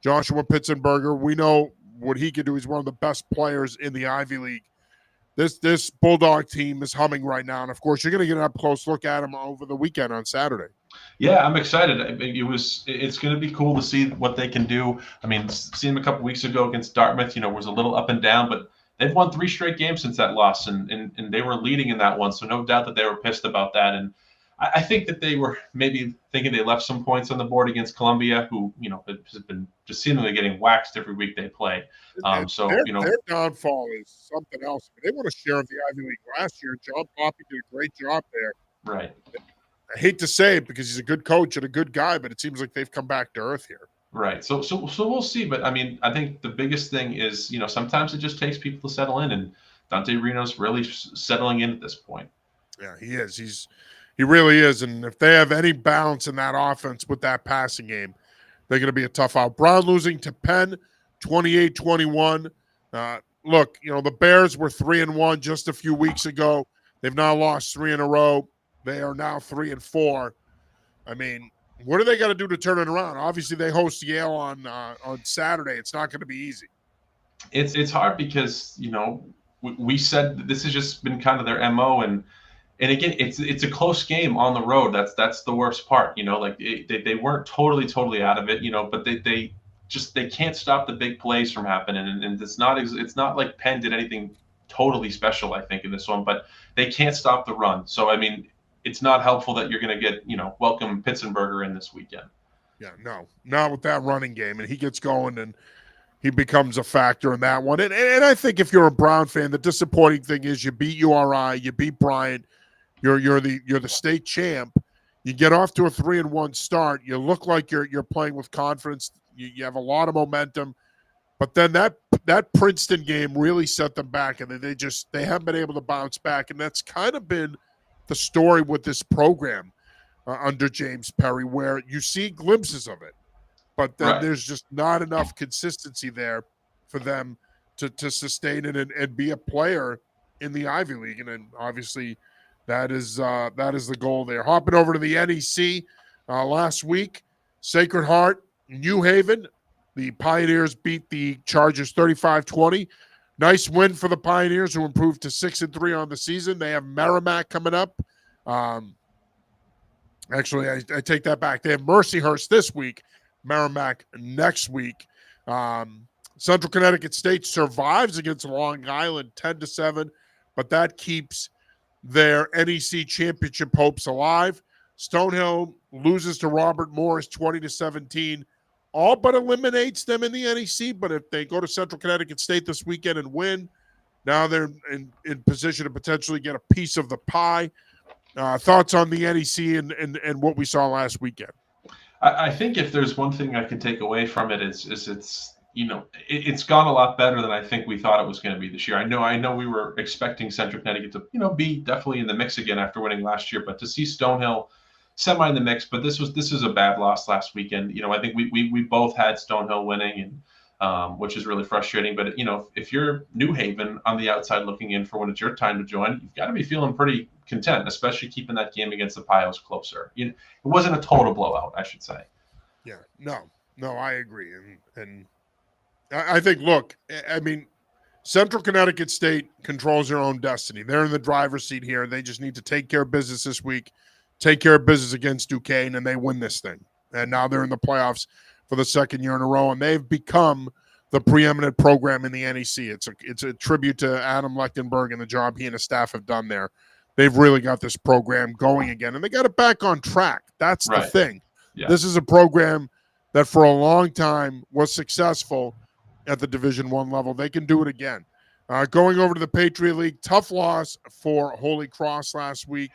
Joshua Pitzenberger, we know what he can do. He's one of the best players in the Ivy League. This Bulldog team is humming right now. And, of course, you're going to get an up-close look at them over the weekend on Saturday. Yeah, I'm excited. It's going to be cool to see what they can do. I mean, seeing them a couple weeks ago against Dartmouth, was a little up and down, but they've won 3 straight games since that loss, and they were leading in that one. So no doubt that they were pissed about that. And I think that they were maybe thinking they left some points on the board against Columbia, who has been just seemingly getting waxed every week they play. Their downfall is something else. They won a share of the Ivy League last year. John Poppy did a great job there. Right. I hate to say it because he's a good coach and a good guy, but it seems like they've come back to earth here. Right. So we'll see. But I mean, I think the biggest thing is, sometimes it just takes people to settle in, and Dante Reno's really settling in at this point. Yeah, he is. He really is. And if they have any balance in that offense with that passing game, they're going to be a tough out. Brown losing to Penn, 28-21. Look, the Bears were 3-1 just a few weeks ago. They've now lost 3 in a row. They are now 3-4. I mean, what are they got to do to turn it around? Obviously, they host Yale on Saturday. It's not going to be easy. It's hard because we said this has just been kind of their MO, and again, it's a close game on the road. That's the worst part, like they weren't totally out of it, but they can't stop the big plays from happening, and it's not like Penn did anything totally special, I think, in this one, but they can't stop the run. So I mean, it's not helpful that you're going to get welcome Pitzenberger in this weekend. Yeah, no, not with that running game, and he gets going and he becomes a factor in that one. And I think if you're a Brown fan, the disappointing thing is you beat URI, you beat Bryant, you're the state champ. You get off to a 3-1 start. You look like you're playing with confidence. You have a lot of momentum, but then that Princeton game really set them back, and they haven't been able to bounce back. And that's kind of been the story with this program under James Perry, where you see glimpses of it, but then there's just not enough consistency there for them to sustain it and be a player in the Ivy League. And then obviously that is the goal there. Hopping over to the NEC last week, Sacred Heart, New Haven. The Pioneers beat the Chargers 35-20. Nice win for the Pioneers, who improved to 6-3 on the season. They have Merrimack coming up. Actually, I take that back. They have Mercyhurst this week, Merrimack next week. Central Connecticut State survives against Long Island 10-7, but that keeps their NEC championship hopes alive. Stonehill loses to Robert Morris 20-17, all but eliminates them in the NEC. But if they go to Central Connecticut State this weekend and win, now they're in position to potentially get a piece of the pie. Thoughts on the NEC and what we saw last weekend? I think if there's one thing I can take away from it is it's gone a lot better than I think we thought it was going to be this year. I know we were expecting Central Connecticut to be definitely in the mix again after winning last year, but to see Stonehill semi in the mix, but this was a bad loss last weekend. I think we both had Stonehill winning, and which is really frustrating. But if you're New Haven on the outside looking in for when it's your time to join, you've got to be feeling pretty content, especially keeping that game against the Pios closer. It wasn't a total blowout, I should say. Yeah, no, I agree, and I think, look, I mean, Central Connecticut State controls their own destiny. They're in the driver's seat here. They just need to take care of business this week, take care of business against Duquesne, and they win this thing. And now they're in the playoffs for the second year in a row, and they've become the preeminent program in the NEC. It's a tribute to Adam Lechtenberg and the job he and his staff have done there. They've really got this program going again, and they got it back on track. That's the thing. Yeah. This is a program that for a long time was successful at the Division I level. They can do it again. Going over to the Patriot League, tough loss for Holy Cross last week.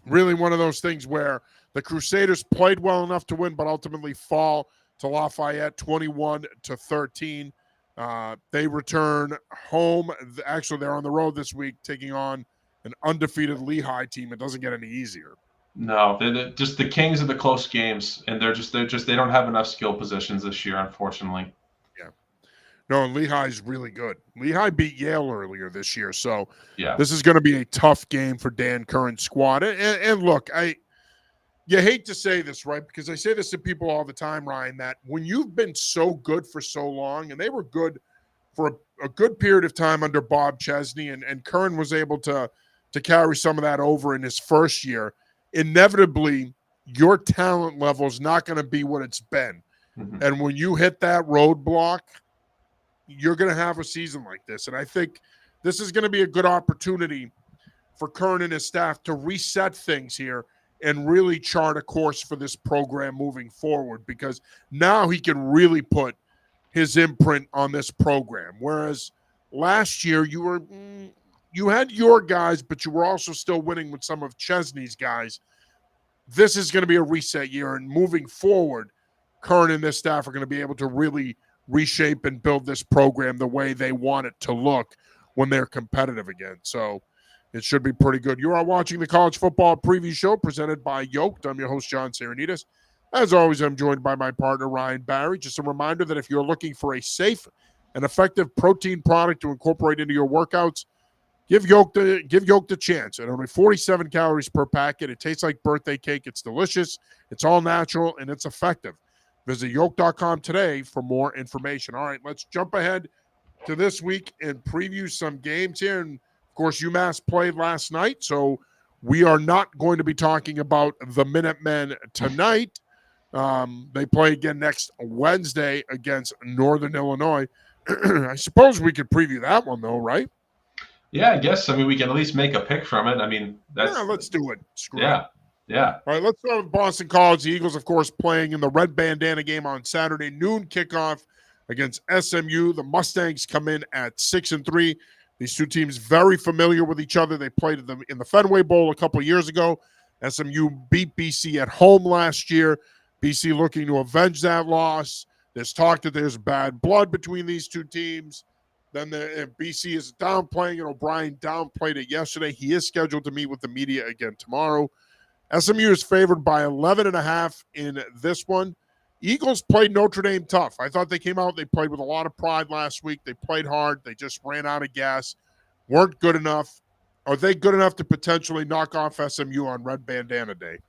Really one of those things where the Crusaders played well enough to win, but ultimately fall to Lafayette 21-13. They return home. Actually, they're on the road this week, taking on an undefeated Lehigh team. It doesn't get any easier. No, they're just the kings of the close games, and they don't have enough skill positions this year, unfortunately. Yeah. No, and Lehigh's really good. Lehigh beat Yale earlier this year, so yeah, this is going to be a tough game for Dan Curran's squad. And look, you hate to say this, right? Because I say this to people all the time, Ryan, that when you've been so good for so long, and they were good for a good period of time under Bob Chesney, and Curran was able to carry some of that over in his first year, inevitably your talent level is not going to be what it's been. Mm-hmm. And when you hit that roadblock, you're going to have a season like this. And I think this is going to be a good opportunity for Curran and his staff to reset things here and really chart a course for this program moving forward, because now he can really put his imprint on this program. Whereas last year you had your guys, but you were also still winning with some of Chesney's guys. This is going to be a reset year, and moving forward, Curran and this staff are going to be able to really reshape and build this program the way they want it to look when they're competitive again. So it should be pretty good. You are watching the College Football Preview Show presented by Yolked. I'm your host, John Sarianides. As always, I'm joined by my partner, Ryan Barry. Just a reminder that if you're looking for a safe and effective protein product to incorporate into your workouts, give Yolked a chance. At only 47 calories per packet, it tastes like birthday cake. It's delicious, it's all natural, and it's effective. Visit Yolked.com today for more information. All right, let's jump ahead to this week and preview some games here. And of course, UMass played last night, so we are not going to be talking about the Minutemen tonight. They play again next Wednesday against Northern Illinois. I suppose we could preview that one, though, right? Yeah, I guess. I mean, we can at least make a pick from it. I mean, let's do it. Screw it. Yeah. All right, let's start with Boston College. The Eagles, of course, playing in the red bandana game on Saturday, noon kickoff against SMU. The Mustangs come in at 6-3. These two teams very familiar with each other. They played in the Fenway Bowl a couple of years ago. SMU beat BC at home last year. BC looking to avenge that loss. There's talk that there's bad blood between these two teams. Then BC is downplaying it. O'Brien downplayed it yesterday. He is scheduled to meet with the media again tomorrow. SMU is favored by 11.5 in this one. Eagles played Notre Dame tough. I thought they came out. They played with a lot of pride last week. They played hard. They just ran out of gas. Weren't good enough. Are they good enough to potentially knock off SMU on Red Bandana Day?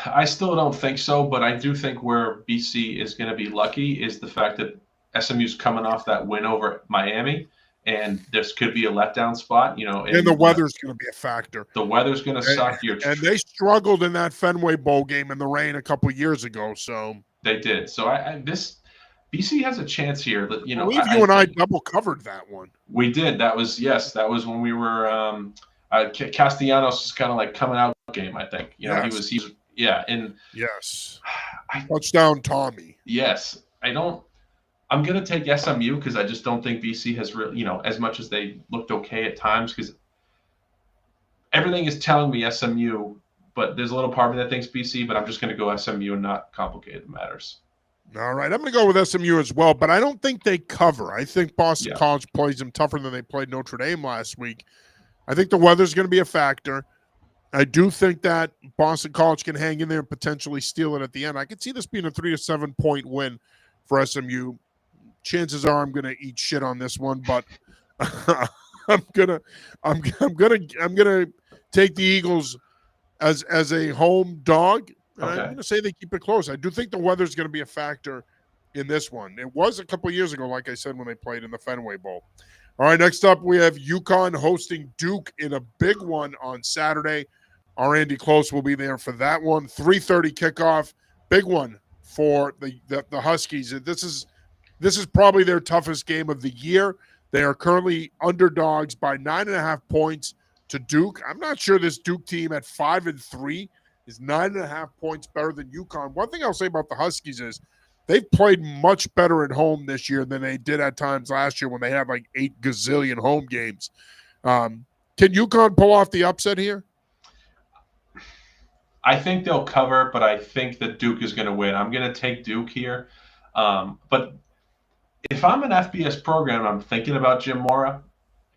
I still don't think so, but I do think where BC is going to be lucky is the fact that SMU's coming off that win over Miami, and this could be a letdown spot, And the weather's going to be a factor. The weather's going to suck. And they struggled in that Fenway Bowl game in the rain a couple of years ago, so they did. So this BC has a chance here. That I believe you and I double covered that one. We did. That was when we were Castellanos was kind of like coming out game. I think he was and yes, touchdown Tommy. Yes, I'm going to take SMU because I just don't think BC has really, as much as they looked okay at times, because everything is telling me SMU, but there's a little part of me that thinks BC, but I'm just going to go SMU and not complicate the matters. All right, I'm going to go with SMU as well, but I don't think they cover. I think Boston College plays them tougher than they played Notre Dame last week. I think the weather's going to be a factor. I do think that Boston College can hang in there and potentially steal it at the end. I could see this being a 3 to 7 point win for SMU. Chances are I'm going to eat shit on this one, but I'm gonna take the Eagles as a home dog. And I'm going to say they keep it close. I do think the weather's going to be a factor in this one. It was a couple of years ago, like I said, when they played in the Fenway Bowl. All right, next up we have UConn hosting Duke in a big one on Saturday. Our Andy Close will be there for that one. 3:30 kickoff, big one for the Huskies. This is probably their toughest game of the year. They are currently underdogs by 9.5 points to Duke. I'm not sure this Duke team at 5-3 is 9.5 points better than UConn. One thing I'll say about the Huskies is they've played much better at home this year than they did at times last year when they had like 8 gazillion home games. Can UConn pull off the upset here? I think they'll cover, but I think that Duke is going to win. I'm going to take Duke here. But if I'm an FBS program, I'm thinking about Jim Mora.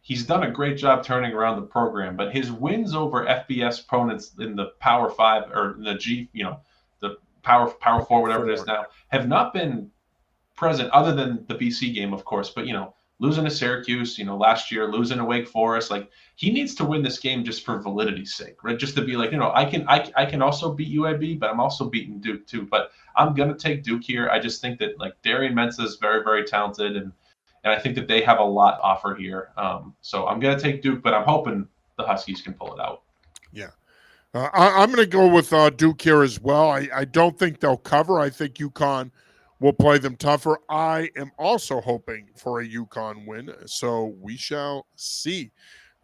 He's done a great job turning around the program, but his wins over FBS opponents in the Power 5 or in the G, the Power 4, whatever it is now, have not been present other than the BC game, of course. But, losing to Syracuse, last year, losing to Wake Forest, like he needs to win this game just for validity's sake, right? Just to be like, I can also beat UAB, but I'm also beating Duke too. But I'm gonna take Duke here. I just think that like Darian Mensah is very, very talented, and I think that they have a lot to offer here. So I'm gonna take Duke, but I'm hoping the Huskies can pull it out. Yeah. I'm going to go with Duke here as well. I don't think they'll cover. I think UConn will play them tougher. I am also hoping for a UConn win, so we shall see.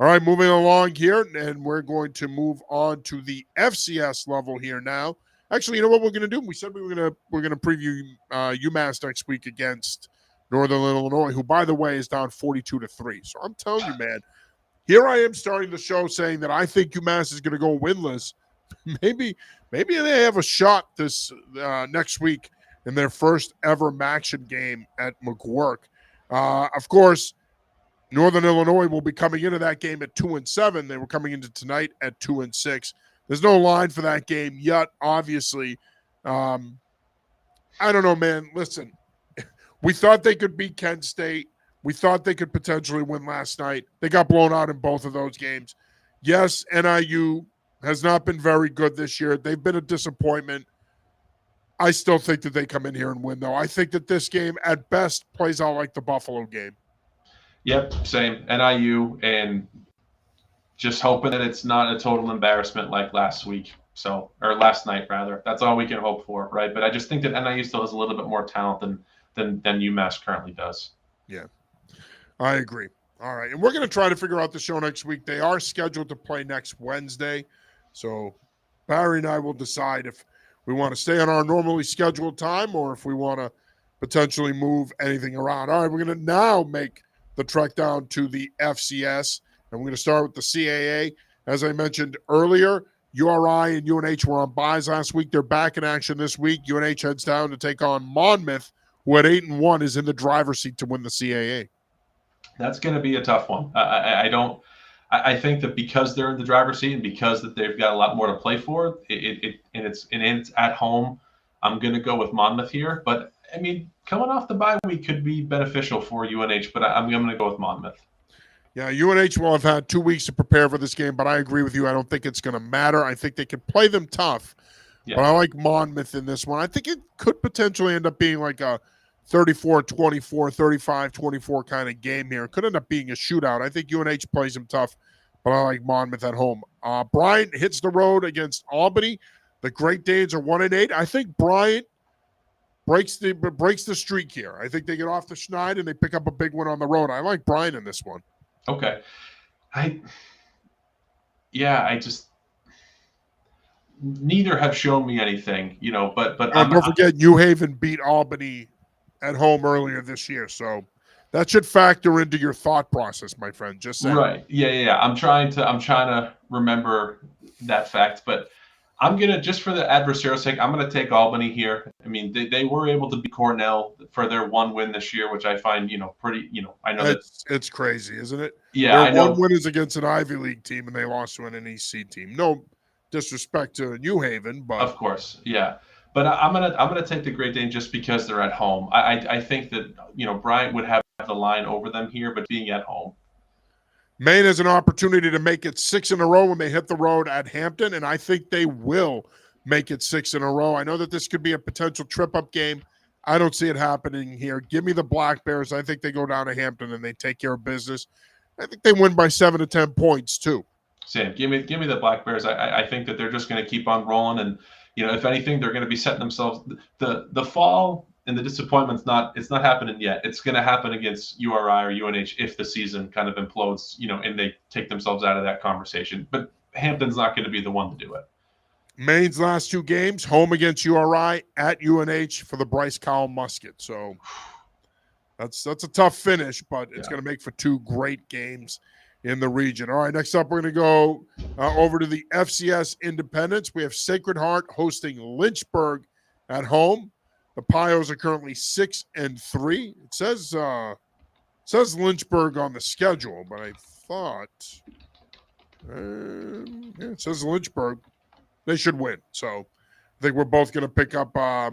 All right, moving along here, and we're going to move on to the FCS level here now. Actually, you know what we're going to do? We said we're going to preview UMass next week against Northern Illinois, who, by the way, is down 42-3. So I'm telling you, man, here I am starting the show saying that I think UMass is going to go winless. Maybe they have a shot this next week in their first ever Maction game at McGuirk. Of course, Northern Illinois will be coming into that game at 2-7. They were coming into tonight at 2-6. There's no line for that game yet, obviously. I don't know, man. Listen, we thought they could beat Kent State. We thought they could potentially win last night. They got blown out in both of those games. Yes, NIU has not been very good this year. They've been a disappointment. I still think that they come in here and win, though. I think that this game, at best, plays out like the Buffalo game. Yep, same. NIU, and just hoping that it's not a total embarrassment like last week. So, or last night rather. That's all we can hope for, right? But I just think that NIU still has a little bit more talent than UMass currently does. Yeah, I agree. All right, and we're going to try to figure out the show next week. They are scheduled to play next Wednesday, so Barry and I will decide if we want to stay on our normally scheduled time or if we want to potentially move anything around. All right, we're going to now make the trek down to the FCS, and we're going to start with the CAA. As I mentioned earlier, URI and UNH were on byes last week. They're back in action this week. UNH heads down to take on Monmouth, who at 8-1 is in the driver's seat to win the CAA. That's going to be a tough one. I think that because they're in the driver's seat and because that they've got a lot more to play for, and it's at home, I'm going to go with Monmouth here. But I mean, coming off the bye week could be beneficial for UNH, but I'm going to go with Monmouth. Yeah, UNH will have had 2 weeks to prepare for this game, but I agree with you. I don't think it's going to matter. I think they can play them tough, but I like Monmouth in this one. I think it could potentially end up being like a 34-24, 35-24 kind of game here. It could end up being a shootout. I think UNH plays them tough, but I like Monmouth at home. Bryant hits the road against Albany. The Great Danes are 1-8. I think Bryant breaks the streak here. I think they get off the schneid and they pick up a big one on the road. I like Bryant in this one. Okay. Neither have shown me anything, but don't forget New Haven beat Albany at home earlier this year. So that should factor into your thought process, my friend. Just saying. Right. Yeah. I'm trying to remember that fact, but I'm going to, just for the adversarial sake, I'm going to take Albany here. I mean, they were able to beat Cornell for their one win this year, which I find, pretty, I know it's crazy, isn't it? Yeah, their I know. One win is against an Ivy League team, and they lost to an NEC team. No disrespect to New Haven, but of course, yeah. But I'm gonna take the Great Dane just because they're at home. I think that Bryant would have the line over them here, but being at home. Maine has an opportunity to make it 6 in a row when they hit the road at Hampton, and I think they will make it 6 in a row. I know that this could be a potential trip-up game. I don't see it happening here. Give me the Black Bears. I think they go down to Hampton and they take care of business. I think they win by 7 to 10 points too. Same. Give me the Black Bears. I think that they're just going to keep on rolling, and if anything, they're going to be setting themselves the fall. And the disappointment's not happening yet. It's going to happen against URI or UNH if the season kind of implodes, and they take themselves out of that conversation. But Hampton's not going to be the one to do it. Maine's last 2 games, home against URI, at UNH for the Bryce Cowell Musket. So that's a tough finish, but it's going to make for 2 great games in the region. All right, next up, we're going to go over to the FCS Independents. We have Sacred Heart hosting Lynchburg at home. The Pios are currently 6-3. It says Lynchburg on the schedule, but I thought it says Lynchburg. They should win. So I think we're both going to pick up. I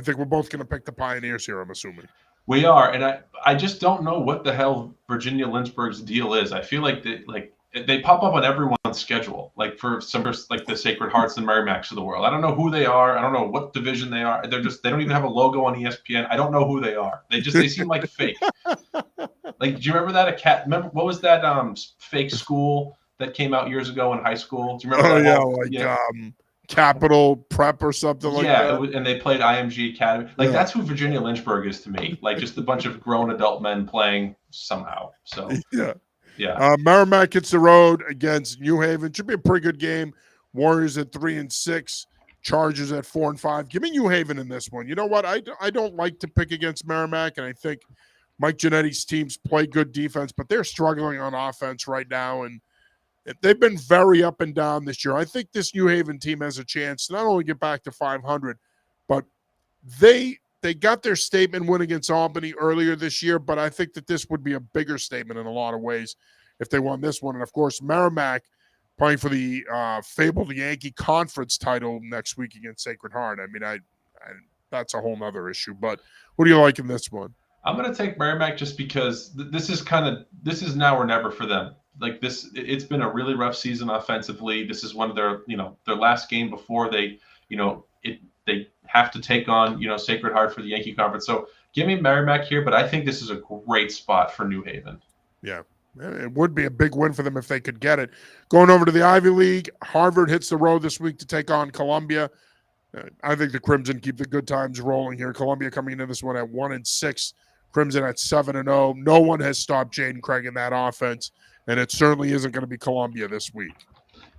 think we're both going to pick the Pioneers here. I'm assuming we are, and I just don't know what the hell Virginia Lynchburg's deal is. I feel like they pop up on everyone's schedule, like for some like the Sacred Hearts and Merrimacks of the world. I don't know who they are. I don't know what division they are. They don't even have a logo on ESPN. I don't know who they are. They seem like fake. Like, do you remember that? Remember what was that fake school that came out years ago in high school? Do you remember that? Capital Prep or something like that. Yeah, and they played IMG Academy. Like, that's who Virginia Lynchburg is to me. Like, just a bunch of grown adult men playing somehow. So yeah. Merrimack hits the road against New Haven. Should be a pretty good game. Warriors at 3-6, Chargers at 4-5. Give me New Haven in this one. You know what? I don't like to pick against Merrimack, and I think Mike Genetti's teams play good defense, but they're struggling on offense right now, and they've been very up and down this year. I think this New Haven team has a chance to not only get back to 500, but they got their statement win against Albany earlier this year, but I think that this would be a bigger statement in a lot of ways if they won this one. And, of course, Merrimack playing for the fabled Yankee Conference title next week against Sacred Heart. I mean, that's a whole nother issue. But what do you like in this one? I'm going to take Merrimack just because this is now or never for them. Like this, it's been a really rough season offensively. This is one of their last game before they have to take on, Sacred Heart for the Yankee Conference. So Give me Merrimack here, but I think this is a great spot for New Haven. Yeah, it would be a big win for them if they could get it. Going over to the Ivy League, Harvard hits the road this week to take on Columbia. I think the Crimson keep the good times rolling here. Columbia coming into this one at 1-6. Crimson at 7-0. No one has stopped Jaden Craig in that offense, and it certainly isn't going to be Columbia this week.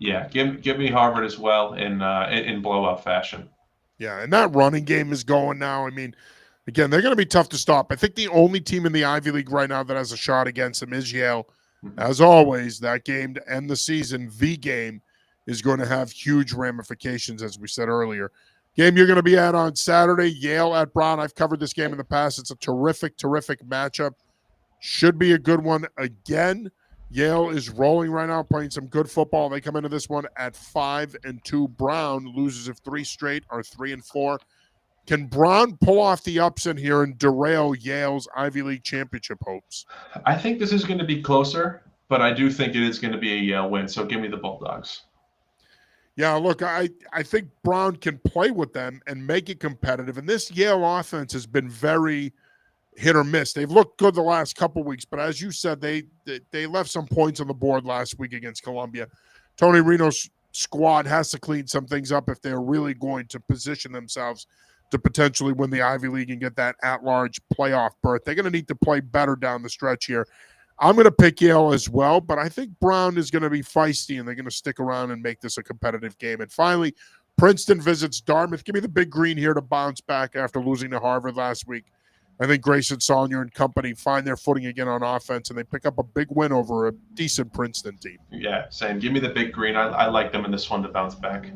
Yeah, give me Harvard as well in blowout fashion. Yeah, and that running game is going now. I mean, again, they're going to be tough to stop. I think the only team in the Ivy League right now that has a shot against them is Yale. Mm-hmm. As always, that game to end the season, the game, is going to have huge ramifications, as we said earlier. Game you're going to be at on Saturday, Yale at Brown. I've covered this game in the past. It's a terrific, terrific matchup. Should be a good one again. Yale is rolling right now, playing some good football. They come into this one at 5-2. Brown loses if 3 straight or 3-4. Can Brown pull off the upset here and derail Yale's Ivy League championship hopes? I think this is going to be closer, but I do think it is going to be a Yale win. So give me the Bulldogs. Yeah, look, I think Brown can play with them and make it competitive. And this Yale offense has been very hit or miss. They've looked good the last couple weeks, but as you said, they left some points on the board last week against Columbia. Tony Reno's squad has to clean some things up if they're really going to position themselves to potentially win the Ivy League and get that at-large playoff berth. They're going to need to play better down the stretch here. I'm going to pick Yale as well, but I think Brown is going to be feisty, and they're going to stick around and make this a competitive game. And finally, Princeton visits Dartmouth. Give me the big green here to bounce back after losing to Harvard last week. I think Grayson Saunier and company find their footing again on offense, and they pick up a big win over a decent Princeton team. Yeah, same. Give me the big green. I like them in this one to bounce back.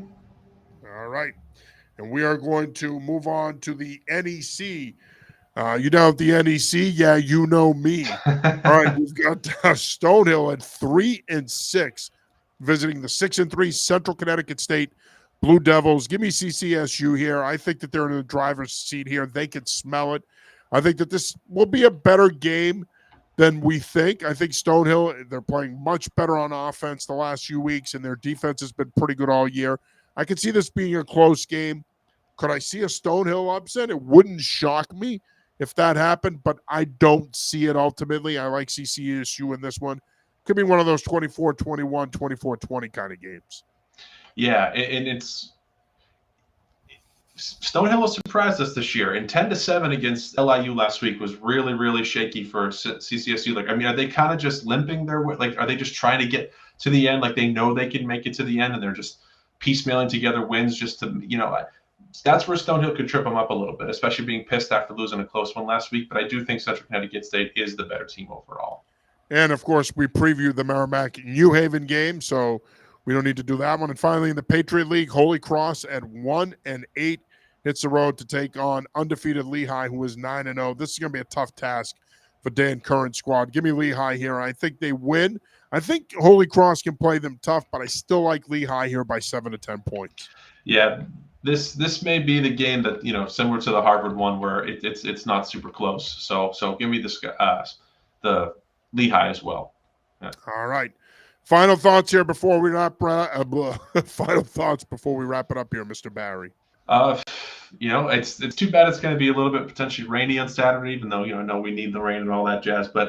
All right. And we are going to move on to the NEC. You know the NEC? Yeah, you know me. All right, we've got Stonehill at 3-6, visiting the 6-3 Central Connecticut State Blue Devils. Give me CCSU here. I think that they're in the driver's seat here. They can smell it. I think that this will be a better game than we think. I think Stonehill, they're playing much better on offense the last few weeks, and their defense has been pretty good all year. I could see this being a close game. Could I see a Stonehill upset? It wouldn't shock me if that happened, but I don't see it ultimately. I like CCSU in this one. Could be one of those 24-21, 24-20 kind of games. Yeah, and it's Stonehill has surprised us this year. And 10-7 against LIU last week was really, really shaky for CCSU. Like, I mean, are they kind of just limping their way? Like, are they just trying to get to the end? Like, they know they can make it to the end, and they're just piecemealing together wins just to, that's where Stonehill could trip them up a little bit, especially being pissed after losing a close one last week. But I do think Central Connecticut State is the better team overall. And, of course, we previewed the Merrimack New Haven game, so we don't need to do that one. And finally, in the Patriot League, Holy Cross at 1-8 hits the road to take on undefeated Lehigh, who is 9-0. This is going to be a tough task for Dan Curran's squad. Give me Lehigh here. I think they win. I think Holy Cross can play them tough, but I still like Lehigh here by 7 to 10 points. Yeah, this may be the game that, similar to the Harvard one where it's not super close. So give me the Lehigh as well. Yeah. All right. Final thoughts here before we wrap. Final thoughts before we wrap it up here, Mr. Barry. It's too bad it's going to be a little bit potentially rainy on Saturday, even though I know we need the rain and all that jazz. But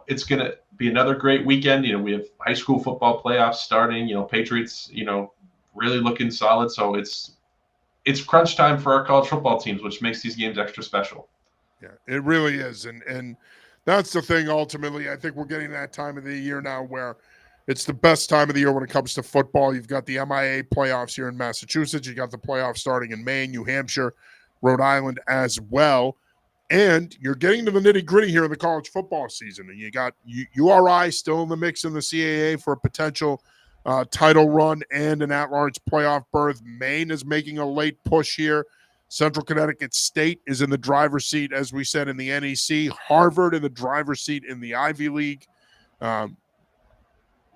it's going to be another great weekend. We have high school football playoffs starting. Patriots, really looking solid. So it's crunch time for our college football teams, which makes these games extra special. Yeah, it really is, and that's the thing. Ultimately, I think we're getting that time of the year now where it's the best time of the year when it comes to football. You've got the MIA playoffs here in Massachusetts. You got the playoffs starting in Maine, New Hampshire, Rhode Island as well. And you're getting to the nitty-gritty here in the college football season. And you got URI still in the mix in the CAA for a potential title run and an at-large playoff berth. Maine is making a late push here. Central Connecticut State is in the driver's seat, as we said, in the NEC. Harvard in the driver's seat in the Ivy League.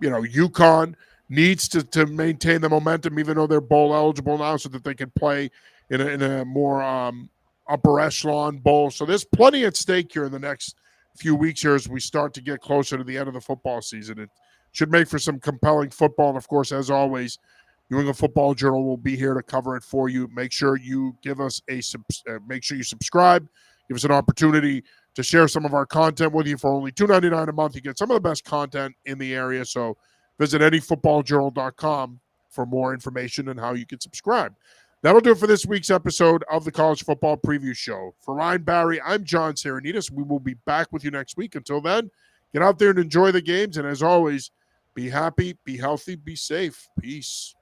UConn needs to maintain the momentum, even though they're bowl eligible now, so that they can play in a more upper echelon bowl. So there's plenty at stake here in the next few weeks here as we start to get closer to the end of the football season. It should make for some compelling football. And of course, as always, New England Football Journal will be here to cover it for you. Make sure you give us make sure you subscribe, give us an opportunity to share some of our content with you for only $2.99 a month. You get some of the best content in the area. So visit anyfootballjournal.com for more information and how you can subscribe. That'll do it for this week's episode of the College Football Preview Show. For Ryan Barry, I'm John Sarianides. We will be back with you next week. Until then, get out there and enjoy the games. And as always, be happy, be healthy, be safe. Peace.